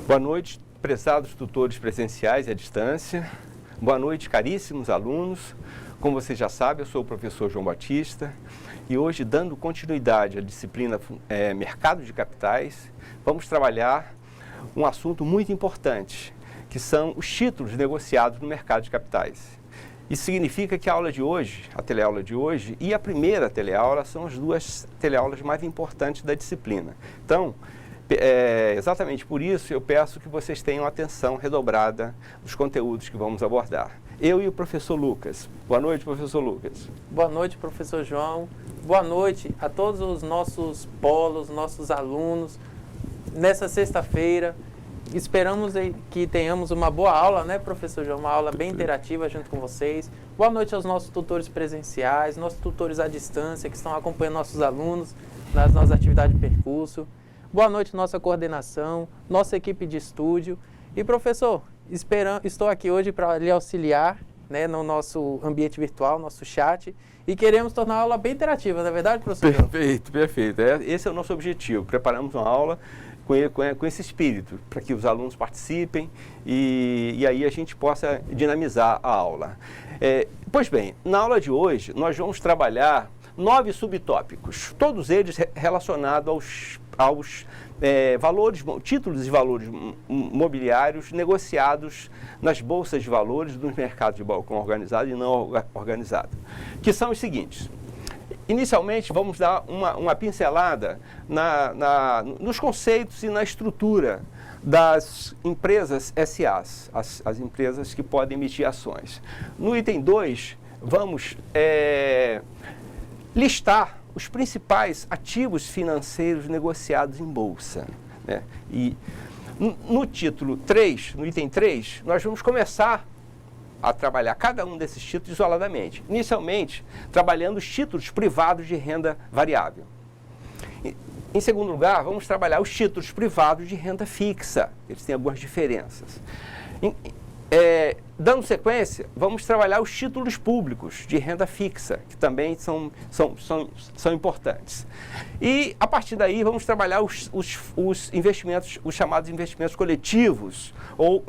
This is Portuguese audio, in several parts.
Boa noite, prezados tutores presenciais e à distância. Boa noite, caríssimos alunos. Como vocês já sabem, eu sou o professor João Batista e hoje, dando continuidade à disciplina Mercado de Capitais, vamos trabalhar um assunto muito importante, que são os títulos negociados no mercado de capitais. Isso significa que a aula de hoje, a teleaula de hoje e a primeira teleaula são as duas teleaulas mais importantes da disciplina. Então, exatamente por isso eu peço que vocês tenham atenção redobrada dos conteúdos que vamos abordar. Eu e o professor Lucas. Boa noite, professor Lucas. Boa noite, professor João. Boa noite a todos os nossos polos, nossos alunos. Nessa sexta-feira, esperamos que tenhamos uma boa aula, né, professor João? Uma aula bem interativa junto com vocês. Boa noite aos nossos tutores presenciais, nossos tutores à distância que estão acompanhando nossos alunos nas nossas atividades de percurso. Boa noite, nossa coordenação, nossa equipe de estúdio. E, professor, estou aqui hoje para lhe auxiliar, né, no nosso ambiente virtual, nosso chat, e queremos tornar a aula bem interativa, não é verdade, professor? Perfeito, perfeito. Esse é o nosso objetivo. Preparamos uma aula com esse espírito, para que os alunos participem e aí a gente possa dinamizar a aula. Pois bem, na aula de hoje nós vamos trabalhar 9 subtópicos, todos eles relacionados aos títulos e valores mobiliários negociados nas bolsas de valores dos mercados de balcão organizado e não organizado, que são os seguintes. Inicialmente, vamos dar uma pincelada nos conceitos e na estrutura das empresas SAs, as empresas que podem emitir ações. No item 2, vamos listar os principais ativos financeiros negociados em bolsa, né? E no título 3, no item 3, nós vamos começar a trabalhar cada um desses títulos isoladamente. Inicialmente, trabalhando os títulos privados de renda variável. Em segundo lugar, vamos trabalhar os títulos privados de renda fixa. Eles têm algumas diferenças. Dando sequência, vamos trabalhar os títulos públicos de renda fixa, que também são importantes. E, a partir daí, vamos trabalhar os investimentos, os chamados investimentos coletivos, ou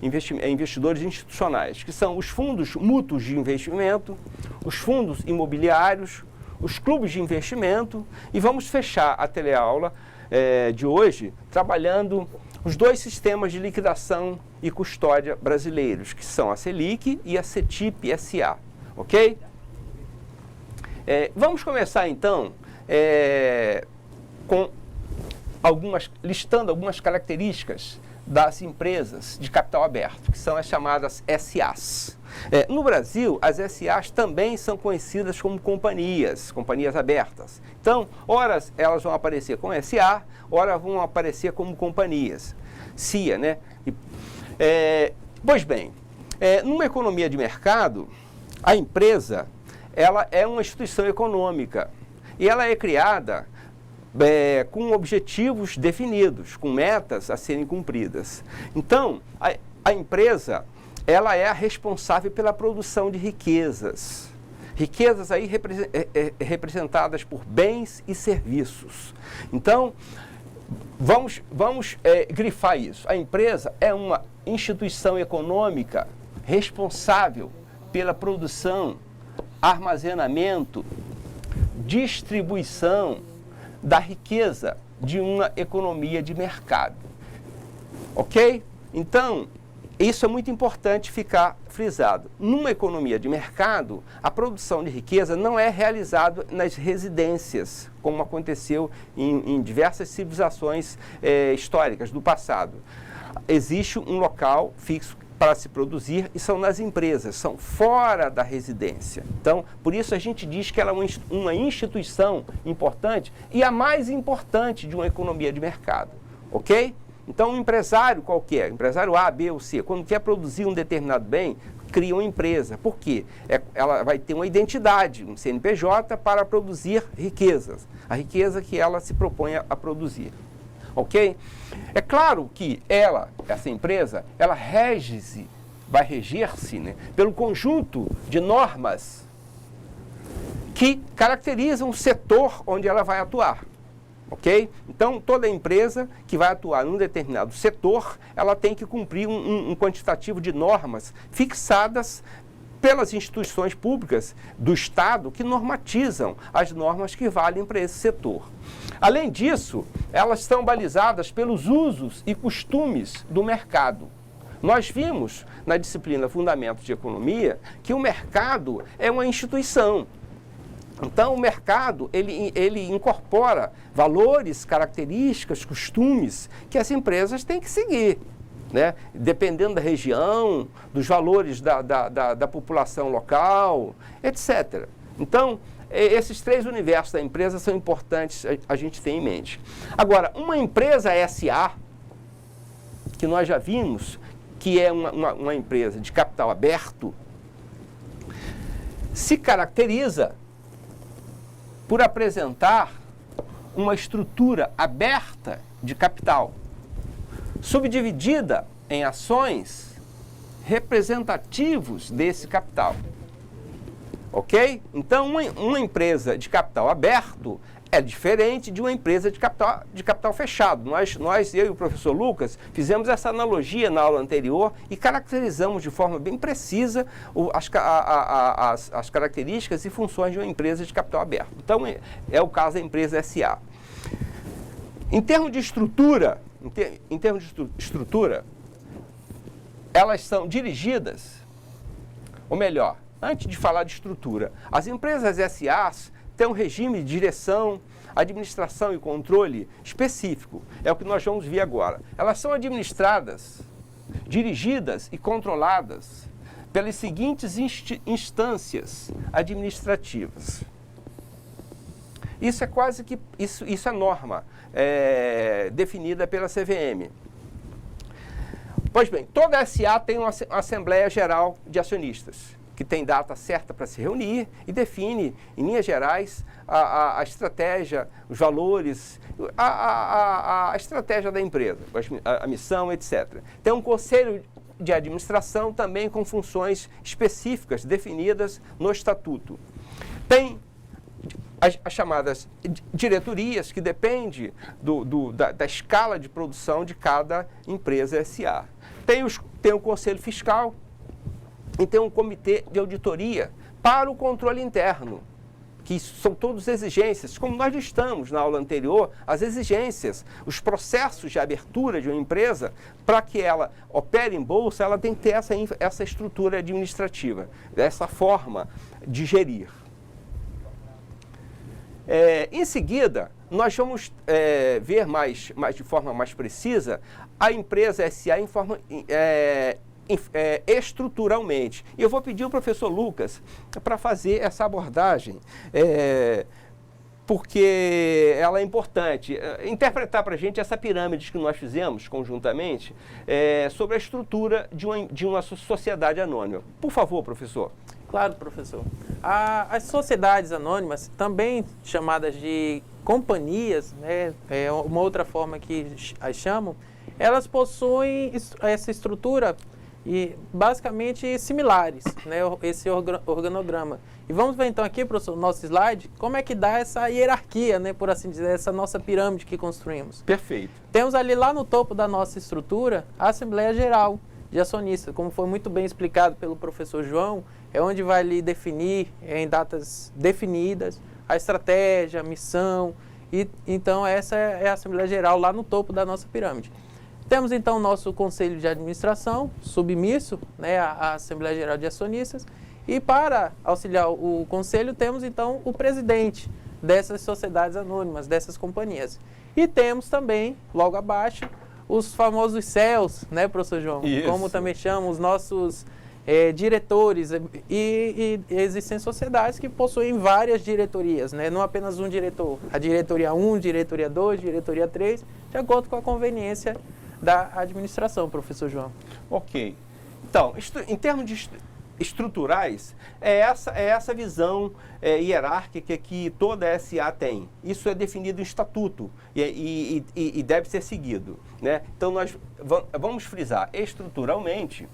investidores institucionais, que são os fundos mútuos de investimento, os fundos imobiliários, os clubes de investimento, e vamos fechar a teleaula de hoje trabalhando os dois sistemas de liquidação e custódia brasileiros, que são a Selic e a CETIP-SA, ok? Vamos começar então listando algumas características das empresas de capital aberto, que são as chamadas SAs. No Brasil, as SAs também são conhecidas como companhias abertas. Então, ora elas vão aparecer com SA, ora vão aparecer como companhias. CIA, né? Pois bem, numa economia de mercado, a empresa ela é uma instituição econômica e ela é criada com objetivos definidos, com metas a serem cumpridas. Então, a empresa ela é a responsável pela produção de riquezas. Riquezas aí representadas por bens e serviços. Então, vamos grifar isso. A empresa é uma instituição econômica responsável pela produção, armazenamento, distribuição da riqueza de uma economia de mercado. Ok? Então, isso é muito importante ficar frisado. Numa economia de mercado, a produção de riqueza não é realizada nas residências, como aconteceu em diversas civilizações históricas do passado. Existe um local fixo para se produzir e são nas empresas, são fora da residência. Então, por isso a gente diz que ela é uma instituição importante e a mais importante de uma economia de mercado, ok? Então, um empresário qualquer, empresário A, B ou C, quando quer produzir um determinado bem, cria uma empresa. Por quê? Ela vai ter uma identidade, um CNPJ, para produzir riquezas. A riqueza que ela se propõe a produzir. Ok? É claro que essa empresa, ela vai reger-se, né, pelo conjunto de normas que caracterizam o setor onde ela vai atuar. Ok? Então, toda empresa que vai atuar num determinado setor, ela tem que cumprir um quantitativo de normas fixadas pelas instituições públicas do Estado que normatizam as normas que valem para esse setor. Além disso, elas são balizadas pelos usos e costumes do mercado. Nós vimos na disciplina Fundamentos de Economia que o mercado é uma instituição. Então, o mercado, ele incorpora valores, características, costumes que as empresas têm que seguir, né? Dependendo da região, dos valores da população local, etc. Então, esses três universos da empresa são importantes a gente ter em mente. Agora, uma empresa SA, que nós já vimos, que é uma empresa de capital aberto, se caracteriza por apresentar uma estrutura aberta de capital, subdividida em ações representativos desse capital. Ok? Então, uma empresa de capital aberto é diferente de uma empresa de capital fechado. Eu e o professor Lucas, fizemos essa analogia na aula anterior e caracterizamos de forma bem precisa as características e funções de uma empresa de capital aberto. Então, é o caso da empresa SA. Em termos de estrutura, elas são dirigidas, ou melhor, antes de falar de estrutura, as empresas SAs têm um regime de direção, administração e controle específico. É o que nós vamos ver agora. Elas são administradas, dirigidas e controladas pelas seguintes instâncias administrativas. Isso é quase que isso é norma definida pela CVM. Pois bem, toda SA tem uma Assembleia Geral de Acionistas, que tem data certa para se reunir e define, em linhas gerais, a estratégia, os valores, a estratégia da empresa, a missão, etc. Tem um conselho de administração também com funções específicas definidas no estatuto. Tem as chamadas diretorias, que depende da escala de produção de cada empresa SA. Tem o conselho fiscal, e tem um comitê de auditoria para o controle interno, que são todas exigências, como nós listamos na aula anterior, as exigências, os processos de abertura de uma empresa, para que ela opere em bolsa, ela tem que ter essa estrutura administrativa, essa forma de gerir. Em seguida, nós vamos ver de forma mais precisa a empresa SA em forma estruturalmente. E eu vou pedir ao professor Lucas para fazer essa abordagem, porque ela é importante. Interpretar para a gente essa pirâmide que nós fizemos conjuntamente sobre a estrutura de uma sociedade anônima. Por favor, professor. Claro, professor. As sociedades anônimas, também chamadas de companhias, né, é uma outra forma que as chamam, elas possuem essa estrutura e basicamente similares, né, esse organograma. E vamos ver então aqui, professor, no nosso slide, como é que dá essa hierarquia, né, por assim dizer, essa nossa pirâmide que construímos. Perfeito. Temos ali lá no topo da nossa estrutura a Assembleia Geral de Acionistas, como foi muito bem explicado pelo professor João, é onde vai ali definir em datas definidas a estratégia, a missão, e então essa é a Assembleia Geral lá no topo da nossa pirâmide. Temos então o nosso Conselho de Administração, submisso, né, à Assembleia Geral de Acionistas, e para auxiliar o Conselho temos então o presidente dessas sociedades anônimas, dessas companhias. E temos também, logo abaixo, os famosos CEOs, né, professor João? Isso. Como também chamam os nossos diretores, e existem sociedades que possuem várias diretorias, né? Não apenas um diretor. A diretoria 1, diretoria 2, diretoria 3, de acordo com a conveniência da administração, professor João. Ok. Então, em termos estruturais, é essa visão hierárquica que toda SA tem. Isso é definido em estatuto e deve ser seguido, né? Então, nós vamos frisar estruturalmente.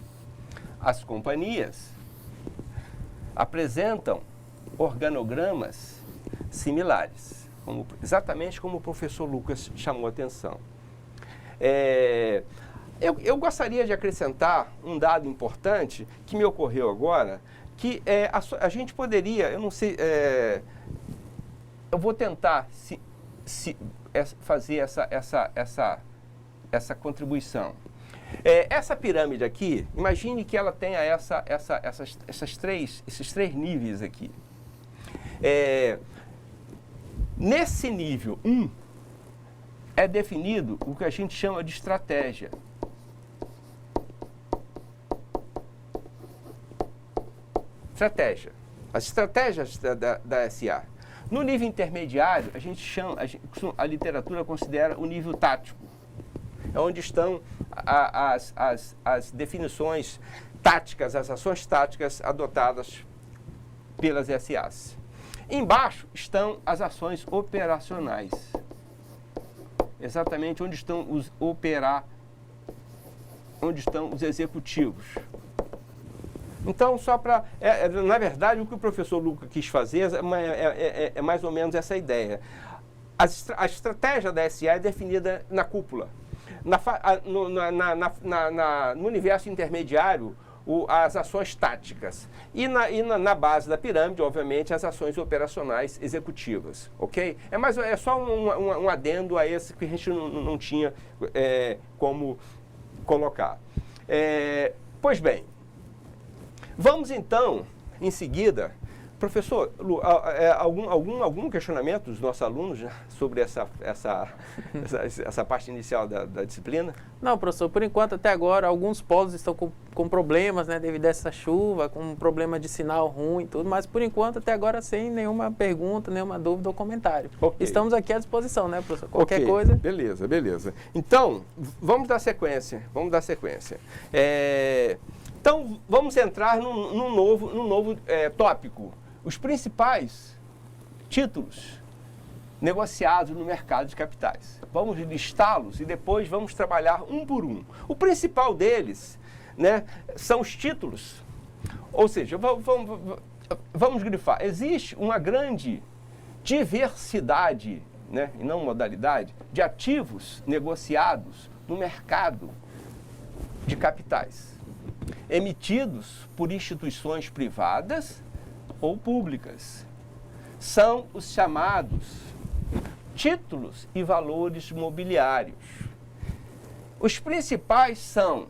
As companhias apresentam organogramas similares. exatamente como o professor Lucas chamou a atenção. Eu gostaria de acrescentar um dado importante que me ocorreu agora, que a gente poderia, eu não sei, eu vou tentar fazer essa contribuição. Essa pirâmide aqui, imagine que ela tenha esses três níveis aqui. Nesse nível 1, é definido o que a gente chama de estratégia. As estratégias da SA. No nível intermediário, a literatura considera o nível tático. É onde estão as definições táticas, as ações táticas adotadas pelas SAs. Embaixo estão as ações operacionais. Exatamente onde estão onde estão os executivos. Então, na verdade, o que o professor Lucas quis fazer é mais ou menos essa ideia. A estratégia da SA é definida na cúpula. No universo intermediário, as ações táticas. E na base da pirâmide, obviamente, as ações operacionais executivas. Ok? É só um adendo a esse que a gente não tinha como colocar. Pois bem, vamos então, em seguida, professor, algum questionamento dos nossos alunos sobre essa parte inicial da disciplina? Não, professor, por enquanto, até agora, alguns polos estão com problemas, né, devido a essa chuva, com um problema de sinal ruim e tudo, mas por enquanto, até agora, sem nenhuma pergunta, nenhuma dúvida ou comentário. Okay. Estamos aqui à disposição, né, professor? Qualquer coisa. Beleza. Então, vamos dar sequência. Então, vamos entrar num novo tópico. Os principais títulos negociados no mercado de capitais. Vamos listá-los e depois vamos trabalhar um por um. O principal deles, né, são os títulos. Ou seja, vamos grifar. Existe uma grande diversidade, né, e não modalidade, de ativos negociados no mercado de capitais, emitidos por instituições privadas ou públicas. São os chamados títulos e valores mobiliários. Os principais são,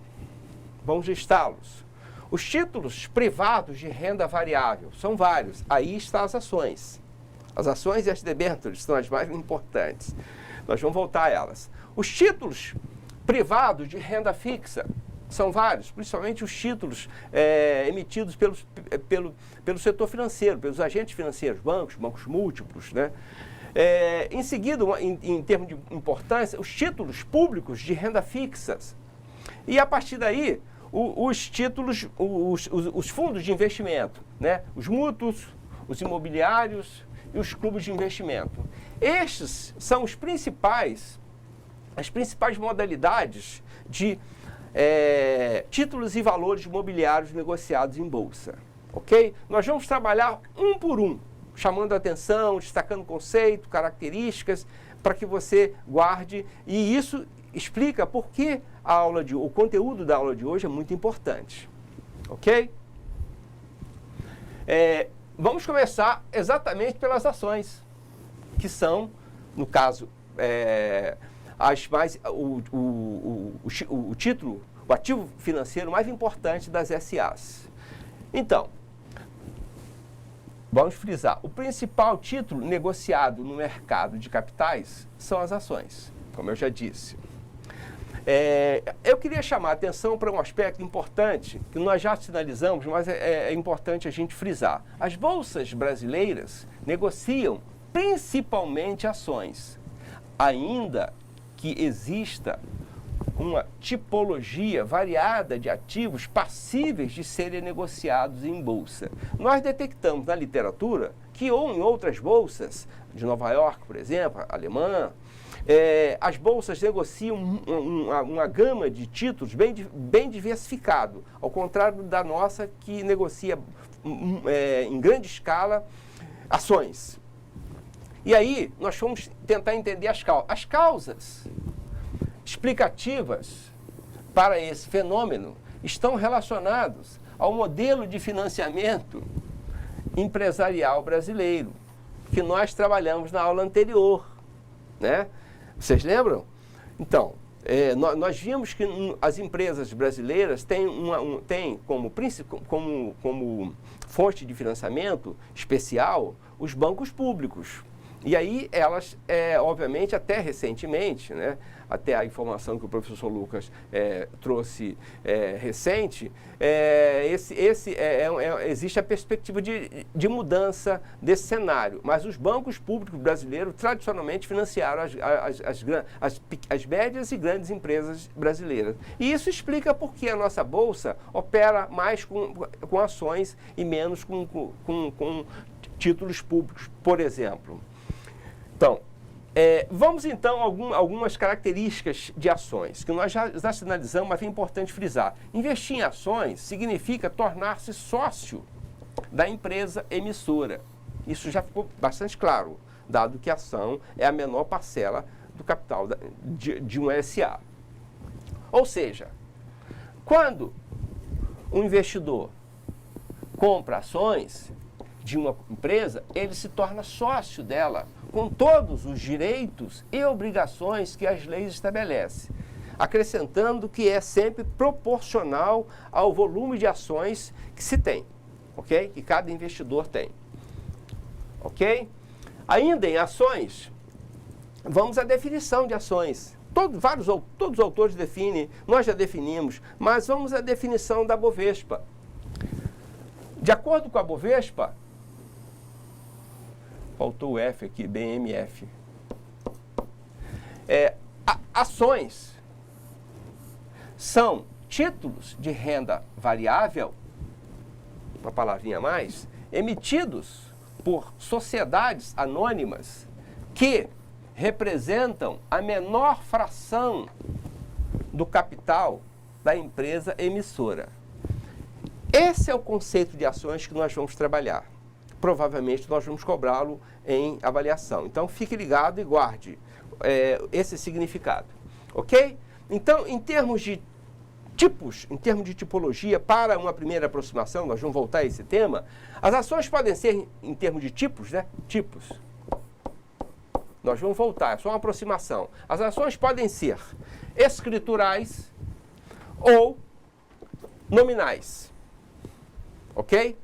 vamos listá-los, os títulos privados de renda variável, são vários, aí estão as ações. As ações e as debêntures são as mais importantes. Nós vamos voltar a elas. Os títulos privados de renda fixa, são vários, principalmente os títulos emitidos pelo setor financeiro, pelos agentes financeiros, bancos múltiplos, né? Em seguida, em termos de importância, os títulos públicos de renda fixas. E a partir daí, os títulos, os fundos de investimento, né? Os mútuos, os imobiliários e os clubes de investimento. Estes são as principais modalidades de títulos e valores mobiliários negociados em bolsa, ok? Nós vamos trabalhar um por um, chamando a atenção, destacando conceito, características, para que você guarde, e isso explica por que o conteúdo da aula de hoje é muito importante, ok? Vamos começar exatamente pelas ações, que são, no caso, o título, o ativo financeiro mais importante das SAs. Então, vamos frisar, o principal título negociado no mercado de capitais são as ações, como eu já disse. Eu queria chamar a atenção para um aspecto importante, que nós já sinalizamos, mas é importante a gente frisar. As bolsas brasileiras negociam principalmente ações, ainda que exista uma tipologia variada de ativos passíveis de serem negociados em bolsa. Nós detectamos na literatura que, ou em outras bolsas, de Nova York, por exemplo, alemã, as bolsas negociam uma gama de títulos bem diversificado, ao contrário da nossa, que negocia em grande escala ações. E aí, nós vamos tentar entender as causas. As causas explicativas para esse fenômeno estão relacionados ao modelo de financiamento empresarial brasileiro, que nós trabalhamos na aula anterior, né? Vocês lembram? Então, nós vimos que as empresas brasileiras têm, como fonte de financiamento especial os bancos públicos. E aí elas, obviamente, até recentemente, né, até a informação que o professor Lucas trouxe recente, existe a perspectiva de mudança desse cenário. Mas os bancos públicos brasileiros tradicionalmente financiaram as médias e grandes empresas brasileiras. E isso explica por que a nossa Bolsa opera mais com ações e menos com títulos públicos, por exemplo. Então, vamos então a algumas características de ações, que nós já sinalizamos, mas é importante frisar. Investir em ações significa tornar-se sócio da empresa emissora. Isso já ficou bastante claro, dado que a ação é a menor parcela do capital de um SA. Ou seja, quando um investidor compra ações de uma empresa, ele se torna sócio dela, com todos os direitos e obrigações que as leis estabelecem, acrescentando que é sempre proporcional ao volume de ações que se tem, ok? Que cada investidor tem, ok? Ainda em ações, vamos à definição de ações. Todos os autores definem, nós já definimos, mas vamos à definição da Bovespa. De acordo com a Bovespa, faltou o F aqui, BMF. Ações são títulos de renda variável, uma palavrinha a mais, emitidos por sociedades anônimas que representam a menor fração do capital da empresa emissora. Esse é o conceito de ações que nós vamos trabalhar. Provavelmente nós vamos cobrá-lo em avaliação. Então, fique ligado e guarde esse significado, ok? Então, em termos de tipos, em termos de tipologia, para uma primeira aproximação, nós vamos voltar a esse tema, as ações podem ser, em termos de tipos, né? Tipos. Nós vamos voltar, é só uma aproximação. As ações podem ser escriturais ou nominais, ok?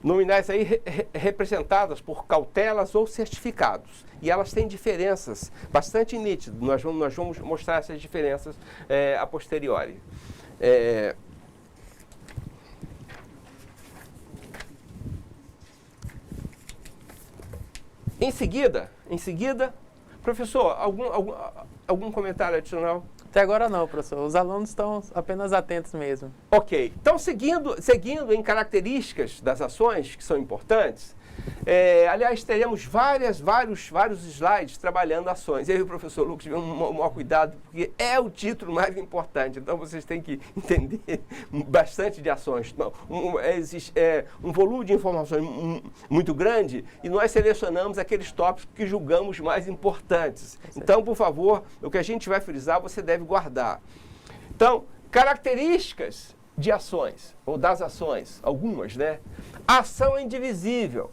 Nominais aí representadas por cautelas ou certificados. E elas têm diferenças bastante nítidas. Nós vamos mostrar essas diferenças a posteriori. Em seguida, professor, algum comentário adicional? Até agora não, professor. Os alunos estão apenas atentos mesmo. Ok. Então, seguindo em características das ações, que são importantes, aliás, teremos vários slides trabalhando ações. Eu e o professor Lucas tivemos um maior cuidado, porque é o título mais importante. Então, vocês têm que entender bastante de ações. Existe um volume de informações muito grande e nós selecionamos aqueles tópicos que julgamos mais importantes. Então, por favor, o que a gente vai frisar, você deve guardar. Então, características de ações, ou das ações, algumas, né? Ação indivisível.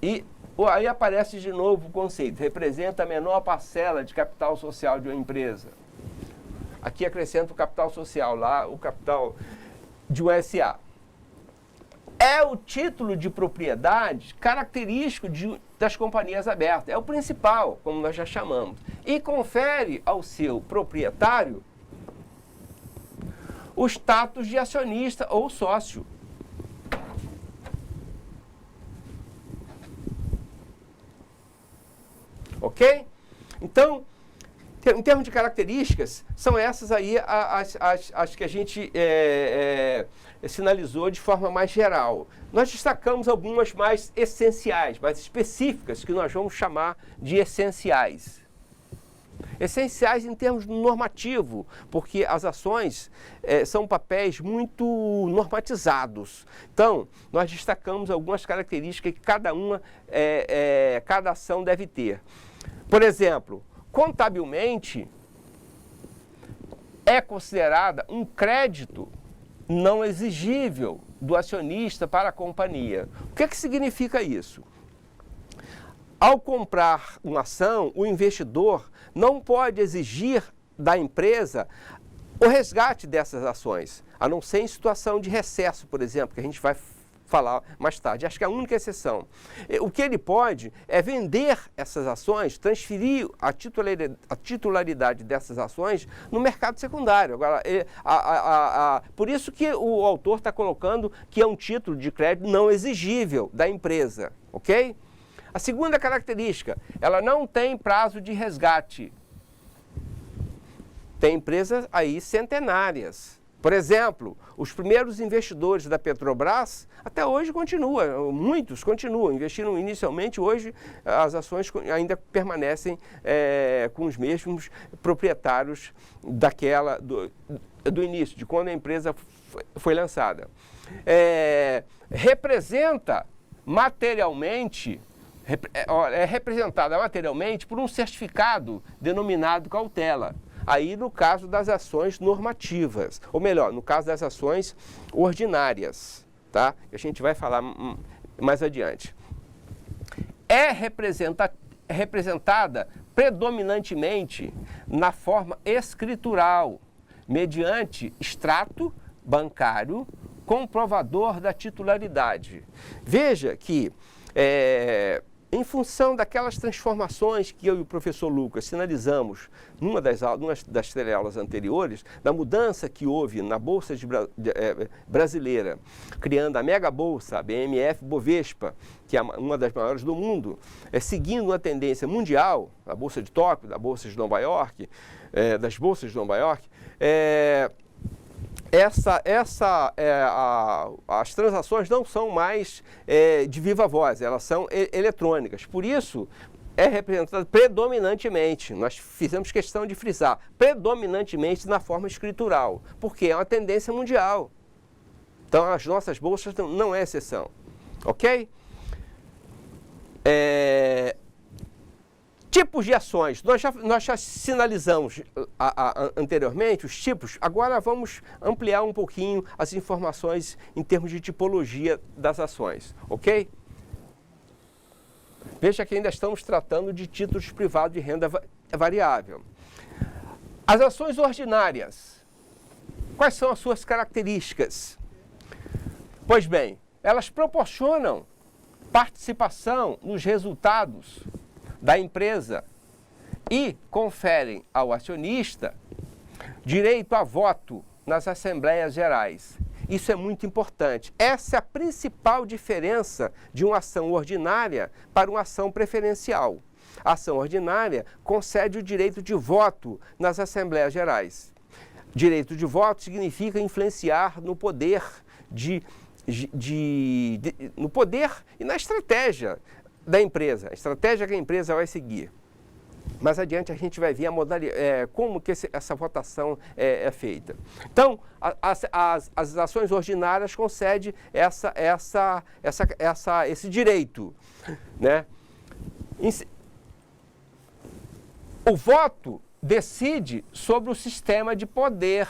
E aí aparece de novo o conceito, representa a menor parcela de capital social de uma empresa. Aqui acrescenta o capital social, lá o capital de um SA. É o título de propriedade característico das companhias abertas, é o principal, como nós já chamamos, e confere ao seu proprietário o status de acionista ou sócio. Ok? Então, em termos de características, são essas aí as que a gente sinalizou de forma mais geral. Nós destacamos algumas mais essenciais, mais específicas, que nós vamos chamar de essenciais. Essenciais em termos normativo, porque as ações são papéis muito normatizados. Então, nós destacamos algumas características que cada ação deve ter. Por exemplo, contabilmente, é considerada um crédito não exigível do acionista para a companhia. O que significa isso? Ao comprar uma ação, o investidor não pode exigir da empresa o resgate dessas ações, a não ser em situação de recesso, por exemplo, que a gente vai falar mais tarde. Acho que é a única exceção. O que ele pode é vender essas ações, transferir a titularidade dessas ações no mercado secundário. Agora, por isso que o autor está colocando que é um título de crédito não exigível da empresa, ok? A segunda característica, ela não tem prazo de resgate. Tem empresas aí centenárias. Por exemplo, os primeiros investidores da Petrobras, até hoje muitos continuam, investiram inicialmente, hoje as ações ainda permanecem com os mesmos proprietários do início, de quando a empresa foi lançada. Representa materialmente, é representada materialmente por um certificado denominado cautela. Aí no caso das ações normativas, ou melhor, no caso das ações ordinárias, tá? A gente vai falar mais adiante. É representada predominantemente na forma escritural, mediante extrato bancário comprovador da titularidade. Veja que em função daquelas transformações que eu e o professor Lucas sinalizamos numa das teleaulas anteriores, da mudança que houve na Bolsa brasileira, criando a mega bolsa, a BMF Bovespa, que é uma das maiores do mundo, seguindo uma tendência mundial, a Bolsa de Tóquio, da Bolsa de Nova York, das bolsas de Nova York, as transações não são mais de viva voz, elas são eletrônicas. Por isso, é representada predominantemente, nós fizemos questão de frisar, predominantemente na forma escritural, porque é uma tendência mundial. Então, as nossas bolsas não é exceção, ok? Tipos de ações, nós já sinalizamos anteriormente os tipos, agora vamos ampliar um pouquinho as informações em termos de tipologia das ações, ok? Veja que ainda estamos tratando de títulos privados de renda variável. As ações ordinárias, quais são as suas características? Pois bem, elas proporcionam participação nos resultados da empresa e conferem ao acionista direito a voto nas assembleias gerais. Isso é muito importante. Essa é a principal diferença de uma ação ordinária para uma ação preferencial. A ação ordinária concede o direito de voto nas assembleias gerais. Direito de voto significa influenciar no poder no poder e na estratégia da empresa, a estratégia que a empresa vai seguir. Mais adiante a gente vai ver a modalidade, como que essa votação é feita. Então, as ações ordinárias concedem esse direito, né? O voto decide sobre o sistema de poder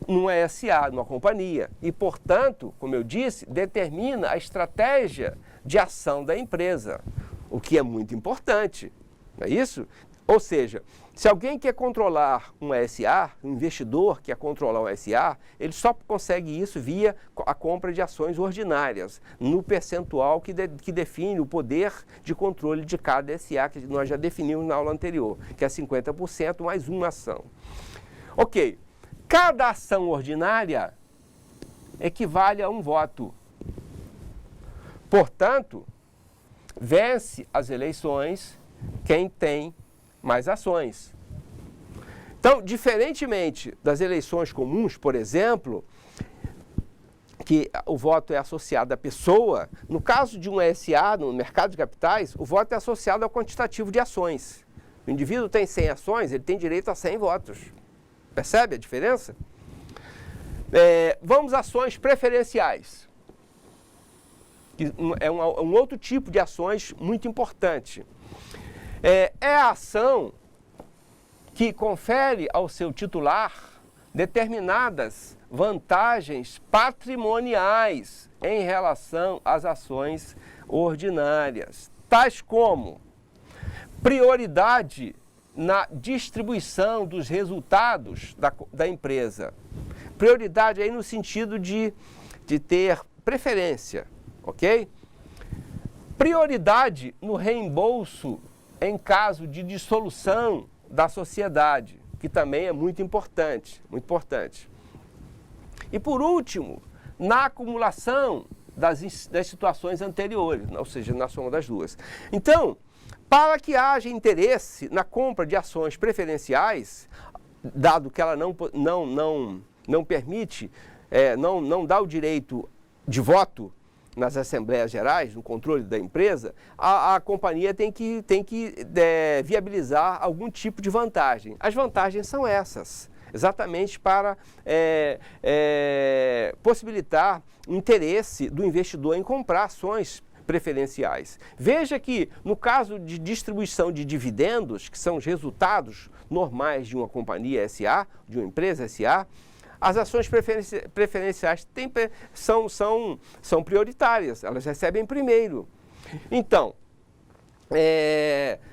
numa SA, numa companhia, e, portanto, como eu disse, determina a estratégia de ação da empresa, o que é muito importante, não é isso? Ou seja, se alguém quer controlar uma SA, um investidor quer controlar uma SA, ele só consegue isso via a compra de ações ordinárias, no percentual que define o poder de controle de cada SA, que nós já definimos na aula anterior, que é 50% mais uma ação. Ok, cada ação ordinária equivale a um voto. Portanto, vence as eleições quem tem mais ações. Então, diferentemente das eleições comuns, por exemplo, que o voto é associado à pessoa, no caso de uma SA, no mercado de capitais, o voto é associado ao quantitativo de ações. O indivíduo tem 100 ações, ele tem direito a 100 votos. Percebe a diferença? Vamos às ações preferenciais. Que é um outro tipo de ações muito importante. É a ação que confere ao seu titular determinadas vantagens patrimoniais em relação às ações ordinárias, tais como prioridade na distribuição dos resultados da empresa. Prioridade aí no sentido de ter preferência, ok? Prioridade no reembolso em caso de dissolução da sociedade, que também é muito importante, muito importante. E por último, na acumulação das situações anteriores, ou seja, na soma das duas. Então, para que haja interesse na compra de ações preferenciais, dado que ela não permite, não dá o direito de voto nas Assembleias Gerais, no controle da empresa, a companhia tem que viabilizar algum tipo de vantagem. As vantagens são essas, exatamente para possibilitar o interesse do investidor em comprar ações preferenciais. Veja que, no caso de distribuição de dividendos, que são os resultados normais de uma companhia SA, de uma empresa SA, as ações preferenciais são prioritárias, elas recebem primeiro. Então,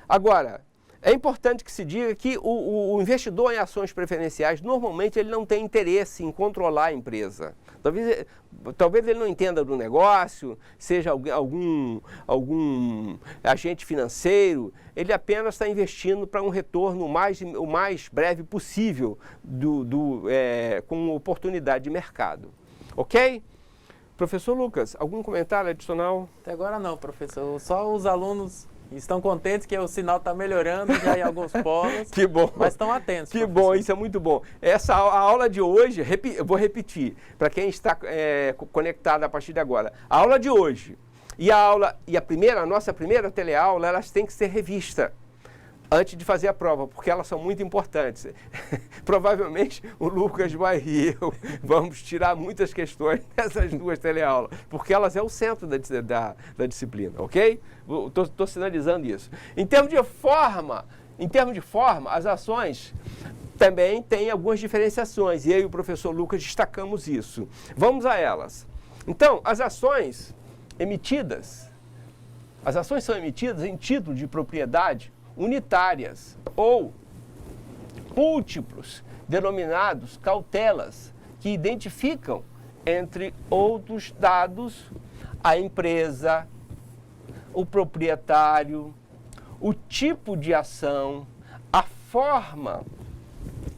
agora, é importante que se diga que o investidor em ações preferenciais, normalmente ele não tem interesse em controlar a empresa. Talvez ele não entenda do negócio, seja algum agente financeiro, ele apenas está investindo para um retorno o mais breve possível com oportunidade de mercado. Ok? Professor Lucas, algum comentário adicional? Até agora não, professor. Só os alunos estão contentes que o sinal está melhorando já em alguns polos. Que bom. Mas estão atentos. Que bom, isso é muito bom. A aula de hoje, eu vou repetir, para quem está conectado a partir de agora. A aula de hoje e a nossa primeira teleaula, elas têm que ser revistas antes de fazer a prova, porque elas são muito importantes. Provavelmente o Lucas e eu vamos tirar muitas questões dessas duas teleaulas, porque elas é o centro da disciplina, ok? Estou sinalizando isso. Em termos de forma, as ações também têm algumas diferenciações, e eu e o professor Lucas destacamos isso. Vamos a elas. Então, as ações são emitidas em título de propriedade unitárias ou múltiplos, denominados cautelas, que identificam, entre outros dados, a empresa, o proprietário, o tipo de ação, a forma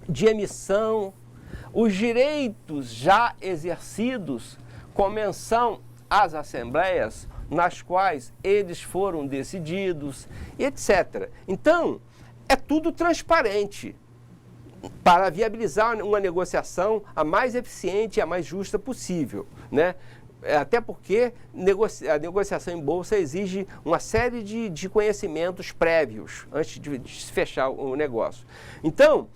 de emissão, os direitos já exercidos com menção às assembleias nas quais eles foram decididos, etc. Então, é tudo transparente para viabilizar uma negociação a mais eficiente e a mais justa possível, né? Até porque a negociação em bolsa exige uma série de conhecimentos prévios antes de se fechar o negócio. Então,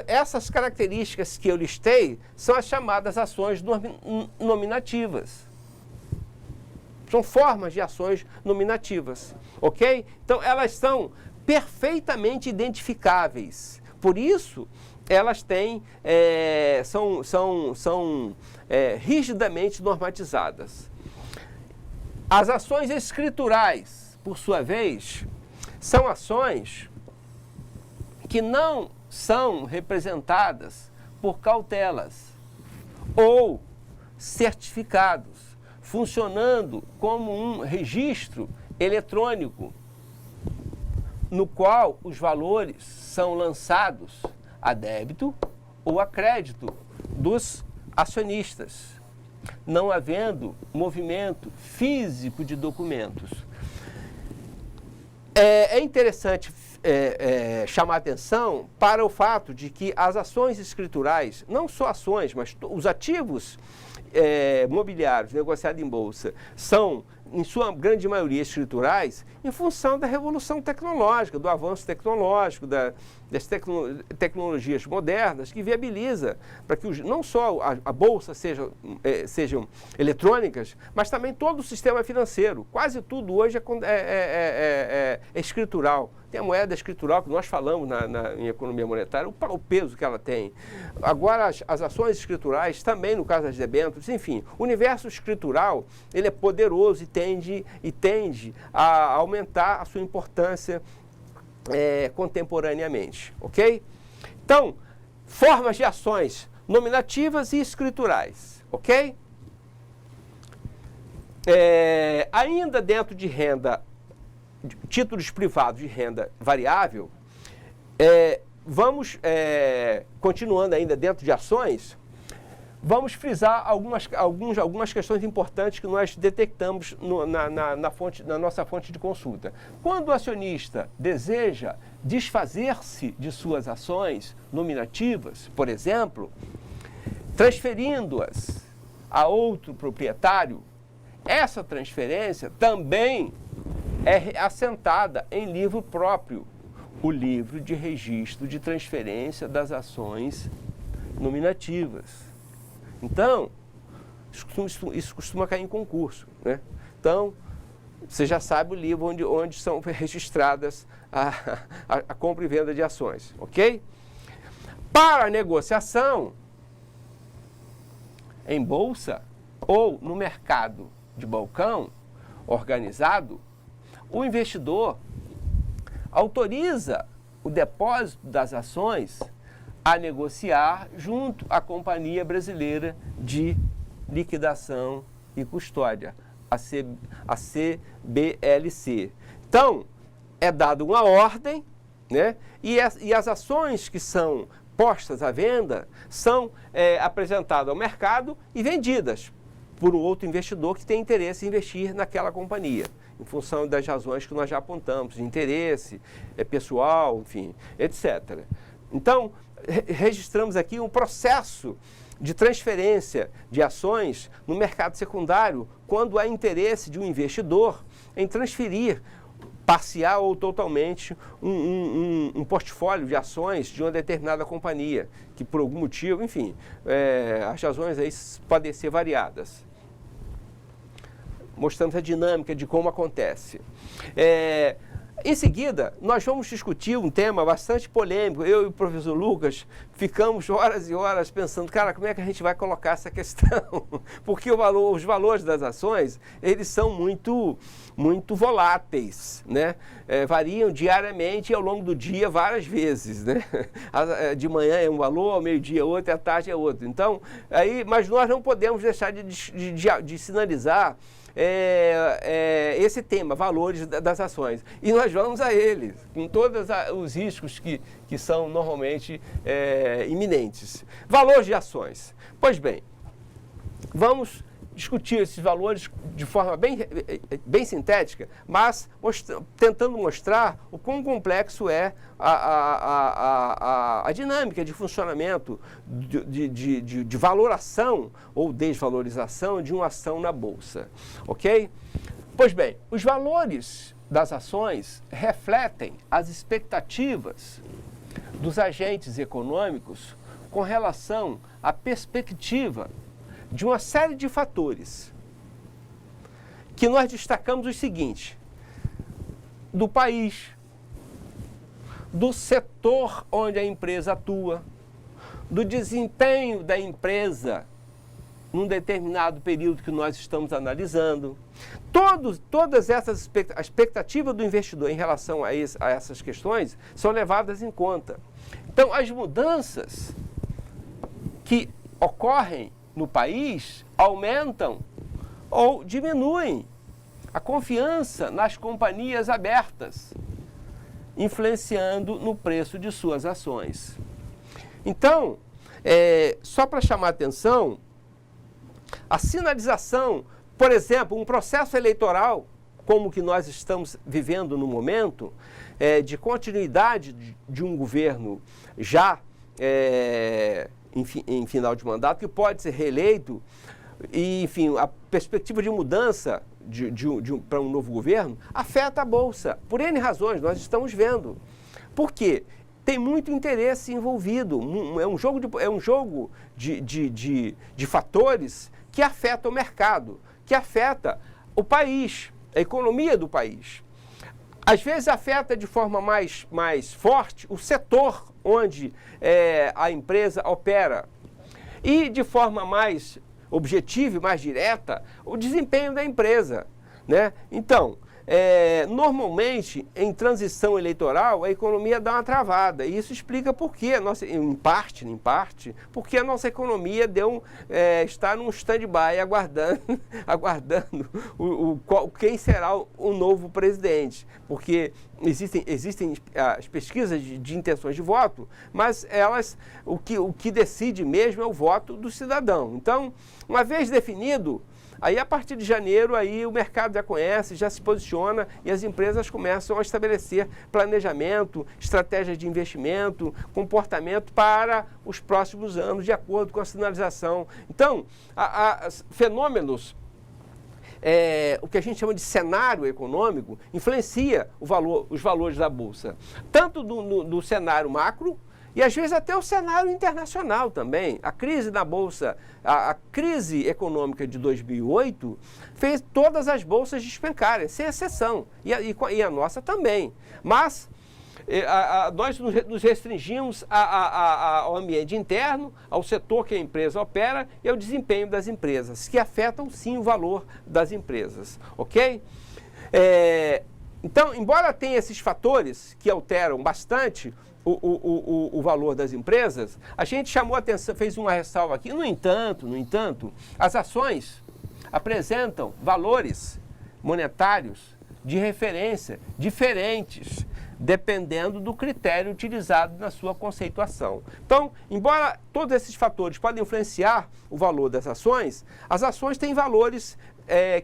essas características que eu listei são as chamadas ações nominativas. São formas de ações nominativas, ok? Então, elas são perfeitamente identificáveis. Por isso, elas são rigidamente normatizadas. As ações escriturais, por sua vez, são ações que não são representadas por cautelas ou certificados, funcionando como um registro eletrônico, no qual os valores são lançados a débito ou a crédito dos acionistas, não havendo movimento físico de documentos. É interessante chamar atenção para o fato de que as ações escriturais, não só ações, mas os ativos mobiliários negociados em bolsa, são em sua grande maioria, escriturais, em função da revolução tecnológica, do avanço tecnológico, das tecnologias modernas, que viabiliza para que não só a bolsa sejam eletrônicas, mas também todo o sistema financeiro. Quase tudo hoje é escritural. Tem a moeda escritural, que nós falamos em economia monetária, o peso que ela tem. Agora, as ações escriturais, também no caso das debêntures, enfim, o universo escritural, ele é poderoso e tende a aumentar a sua importância contemporaneamente, ok? Então, formas de ações nominativas e escriturais, ok? Ainda dentro de títulos privados de renda variável, continuando ainda dentro de ações, vamos frisar algumas questões importantes que nós detectamos na nossa fonte de consulta. Quando o acionista deseja desfazer-se de suas ações nominativas, por exemplo, transferindo-as a outro proprietário, essa transferência também é assentada em livro próprio, o livro de registro de transferência das ações nominativas. Então, isso costuma cair em concurso, né? Então, você já sabe o livro onde são registradas a compra e venda de ações, ok? Para a negociação em bolsa ou no mercado de balcão organizado, o investidor autoriza o depósito das ações a negociar junto à Companhia Brasileira de Liquidação e Custódia, a CBLC. Então, é dada uma ordem, né? E as ações que são postas à venda são apresentadas ao mercado e vendidas por um outro investidor que tem interesse em investir naquela companhia, em função das razões que nós já apontamos, de interesse pessoal, enfim, etc. Então, registramos aqui um processo de transferência de ações no mercado secundário quando há interesse de um investidor em transferir parcial ou totalmente um portfólio de ações de uma determinada companhia, que por algum motivo, enfim, as razões aí podem ser variadas. Mostramos a dinâmica de como acontece. Em seguida, nós vamos discutir um tema bastante polêmico. Eu e o professor Lucas ficamos horas e horas pensando, cara, como é que a gente vai colocar essa questão? Porque os valores das ações, eles são muito voláteis, né? Variam diariamente e ao longo do dia várias vezes, né? De manhã é um valor, ao meio-dia é outro, à tarde é outro. Então, mas nós não podemos deixar de sinalizar esse tema, valores das ações. E nós vamos a eles, com todos os riscos que são normalmente iminentes. Valores de ações. Pois bem, vamos discutir esses valores de forma bem sintética, mas tentando mostrar o quão complexo é a dinâmica de funcionamento de valoração ou desvalorização de uma ação na Bolsa. Ok? Pois bem, os valores das ações refletem as expectativas dos agentes econômicos com relação à perspectiva de uma série de fatores, que nós destacamos o seguinte: do país, do setor onde a empresa atua, do desempenho da empresa num determinado período que nós estamos analisando. Todas essas expectativas do investidor em relação a essas questões são levadas em conta. Então, as mudanças que ocorrem no país aumentam ou diminuem a confiança nas companhias abertas, influenciando no preço de suas ações. Então, só para chamar a atenção, a sinalização, por exemplo, um processo eleitoral, como o que nós estamos vivendo no momento, de continuidade de um governo já em final de mandato, que pode ser reeleito, e, enfim, a perspectiva de mudança para um novo governo, afeta a Bolsa. Por N razões, nós estamos vendo. Por quê? Tem muito interesse envolvido. É um jogo de fatores que afeta o mercado, que afeta o país, a economia do país. Às vezes afeta de forma mais forte o setor onde a empresa opera e de forma mais objetiva e mais direta o desempenho da empresa, né? Então, normalmente, em transição eleitoral, a economia dá uma travada. E isso explica por que, em parte, porque a nossa economia está num stand-by, aguardando quem será o novo presidente. Porque existem as pesquisas de intenções de voto, mas o que decide mesmo é o voto do cidadão. Então, uma vez definido, aí, a partir de janeiro, aí o mercado já conhece, já se posiciona e as empresas começam a estabelecer planejamento, estratégias de investimento, comportamento para os próximos anos, de acordo com a sinalização. Então, fenômenos, o que a gente chama de cenário econômico, influencia os valores da Bolsa, tanto do cenário macro, e às vezes até o cenário internacional também. A crise na Bolsa, a crise econômica de 2008 fez todas as bolsas despencarem, sem exceção, e a nossa também. Mas nós nos restringimos ao ambiente interno, ao setor que a empresa opera e ao desempenho das empresas, que afetam sim o valor das empresas, ok? Então, embora tenha esses fatores que alteram bastante o valor das empresas, a gente chamou a atenção, fez uma ressalva aqui. No entanto, as ações apresentam valores monetários de referência diferentes, dependendo do critério utilizado na sua conceituação. Então, embora todos esses fatores podem influenciar o valor das ações, as ações têm valores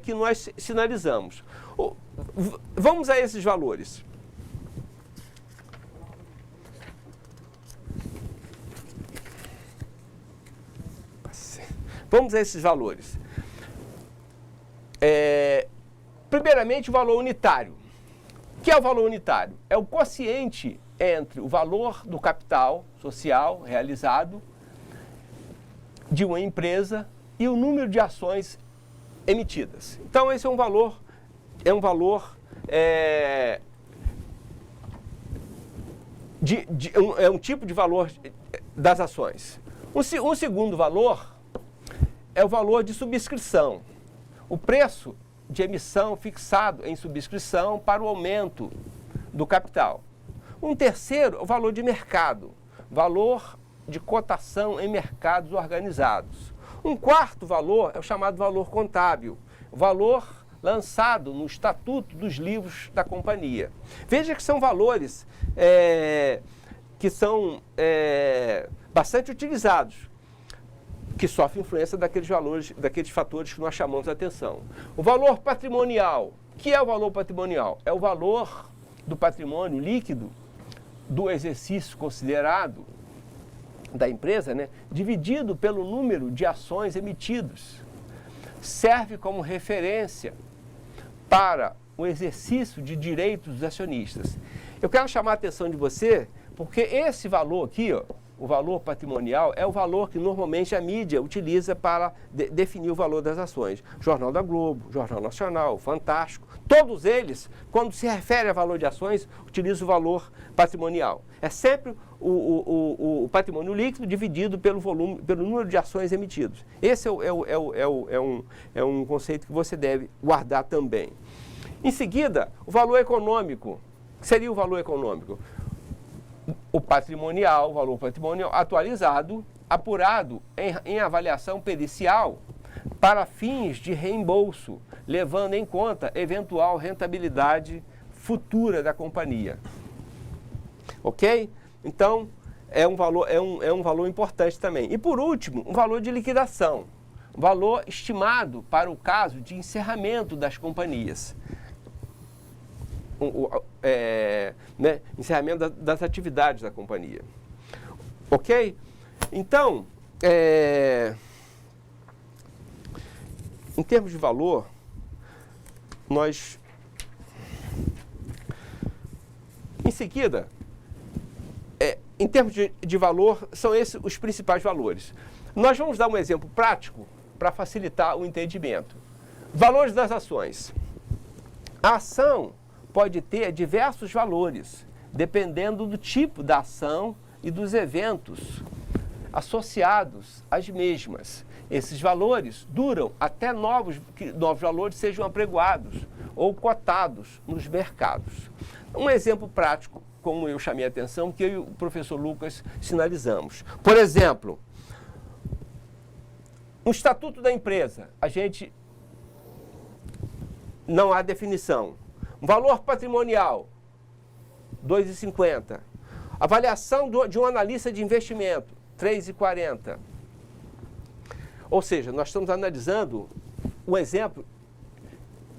que nós sinalizamos. Vamos a esses valores. Vamos a esses valores. Primeiramente, o valor unitário. O que é o valor unitário? É o quociente entre o valor do capital social realizado de uma empresa e o número de ações emitidas. Então, esse é um valor um tipo de valor das ações. Um segundo valor é o valor de subscrição, o preço de emissão fixado em subscrição para o aumento do capital. Um terceiro é o valor de mercado, valor de cotação em mercados organizados. Um quarto valor é o chamado valor contábil, valor lançado no Estatuto dos Livros da Companhia. Veja que são valores que são bastante utilizados, que sofre influência daqueles fatores que nós chamamos a atenção. O valor patrimonial. O que é o valor patrimonial? É o valor do patrimônio líquido do exercício considerado da empresa, né, dividido pelo número de ações emitidas. Serve como referência para o exercício de direitos dos acionistas. Eu quero chamar a atenção de você, porque esse valor aqui, ó, o valor patrimonial, é o valor que normalmente a mídia utiliza para definir o valor das ações. Jornal da Globo, Jornal Nacional, Fantástico, todos eles, quando se refere a valor de ações, utilizam o valor patrimonial. É sempre o patrimônio líquido dividido pelo número de ações emitidas. Esse é um conceito que você deve guardar também. Em seguida, o valor econômico. O que seria o valor econômico? O valor patrimonial atualizado, apurado em avaliação pericial para fins de reembolso, levando em conta eventual rentabilidade futura da companhia. Ok? Então, é um valor importante também. E por último, um valor de liquidação, valor estimado para o caso de encerramento das companhias. Encerramento das atividades da companhia. Ok? Então, em termos de valor, Em seguida, em termos de valor, são esses os principais valores. Nós vamos dar um exemplo prático para facilitar o entendimento. Valores das ações. A ação pode ter diversos valores, dependendo do tipo da ação e dos eventos associados às mesmas. Esses valores duram até que novos valores sejam apregoados ou cotados nos mercados. Um exemplo prático, como eu chamei a atenção, que eu e o professor Lucas sinalizamos. Por exemplo, um estatuto da empresa, não há definição. Um valor patrimonial, R$ 2,50. Avaliação de um analista de investimento, R$ 3,40. Ou seja, nós estamos analisando um exemplo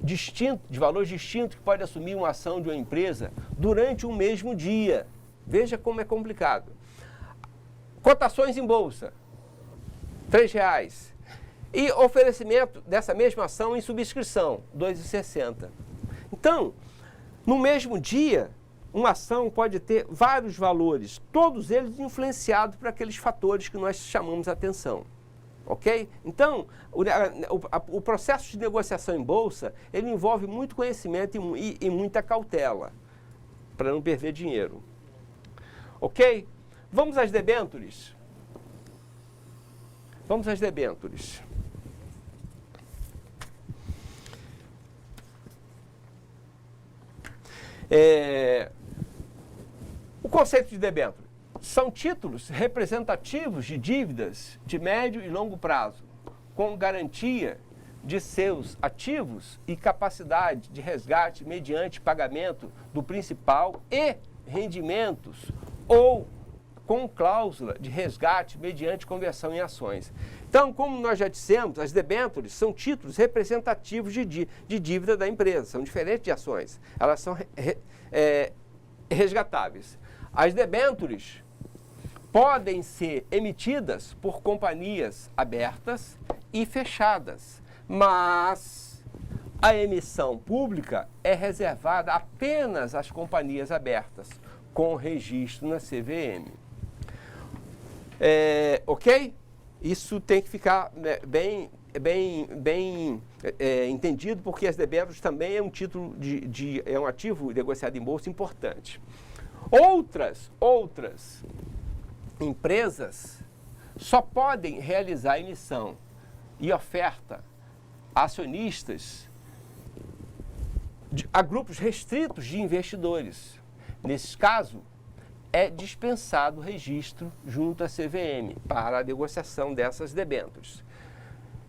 distinto, de valor distinto que pode assumir uma ação de uma empresa durante um mesmo dia. Veja como é complicado. Cotações em bolsa, R$ 3,00. E oferecimento dessa mesma ação em subscrição, R$ 2,60. Então, no mesmo dia, uma ação pode ter vários valores, todos eles influenciados por aqueles fatores que nós chamamos a atenção. Ok? Então, o processo de negociação em bolsa, ele envolve muito conhecimento e muita cautela, para não perder dinheiro. Ok? Vamos às debêntures. Vamos às debêntures. O conceito de debênture são títulos representativos de dívidas de médio e longo prazo, com garantia de seus ativos e capacidade de resgate mediante pagamento do principal e rendimentos, ou com cláusula de resgate mediante conversão em ações. Então, como nós já dissemos, as debêntures são títulos representativos de dívida da empresa, são diferentes de ações, elas são resgatáveis. As debêntures podem ser emitidas por companhias abertas e fechadas, mas a emissão pública é reservada apenas às companhias abertas, com registro na CVM. Ok? Isso tem que ficar bem entendido, porque as debêntures também é um título é um ativo negociado em bolsa importante. Outras empresas só podem realizar emissão e oferta a acionistas a grupos restritos de investidores. Nesse caso, é dispensado o registro junto à CVM para a negociação dessas debêntures.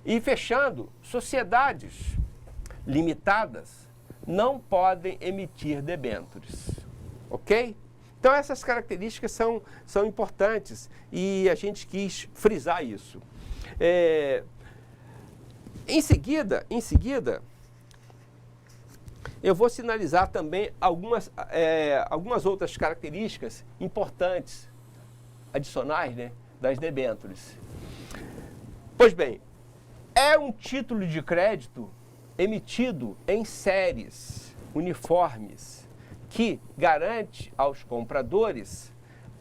E fechando, sociedades limitadas não podem emitir debêntures. Ok? Então essas características são importantes e a gente quis frisar isso. Em seguida, eu vou sinalizar também algumas outras características importantes, adicionais, né, das debêntures. Pois bem, é um título de crédito emitido em séries uniformes que garante aos compradores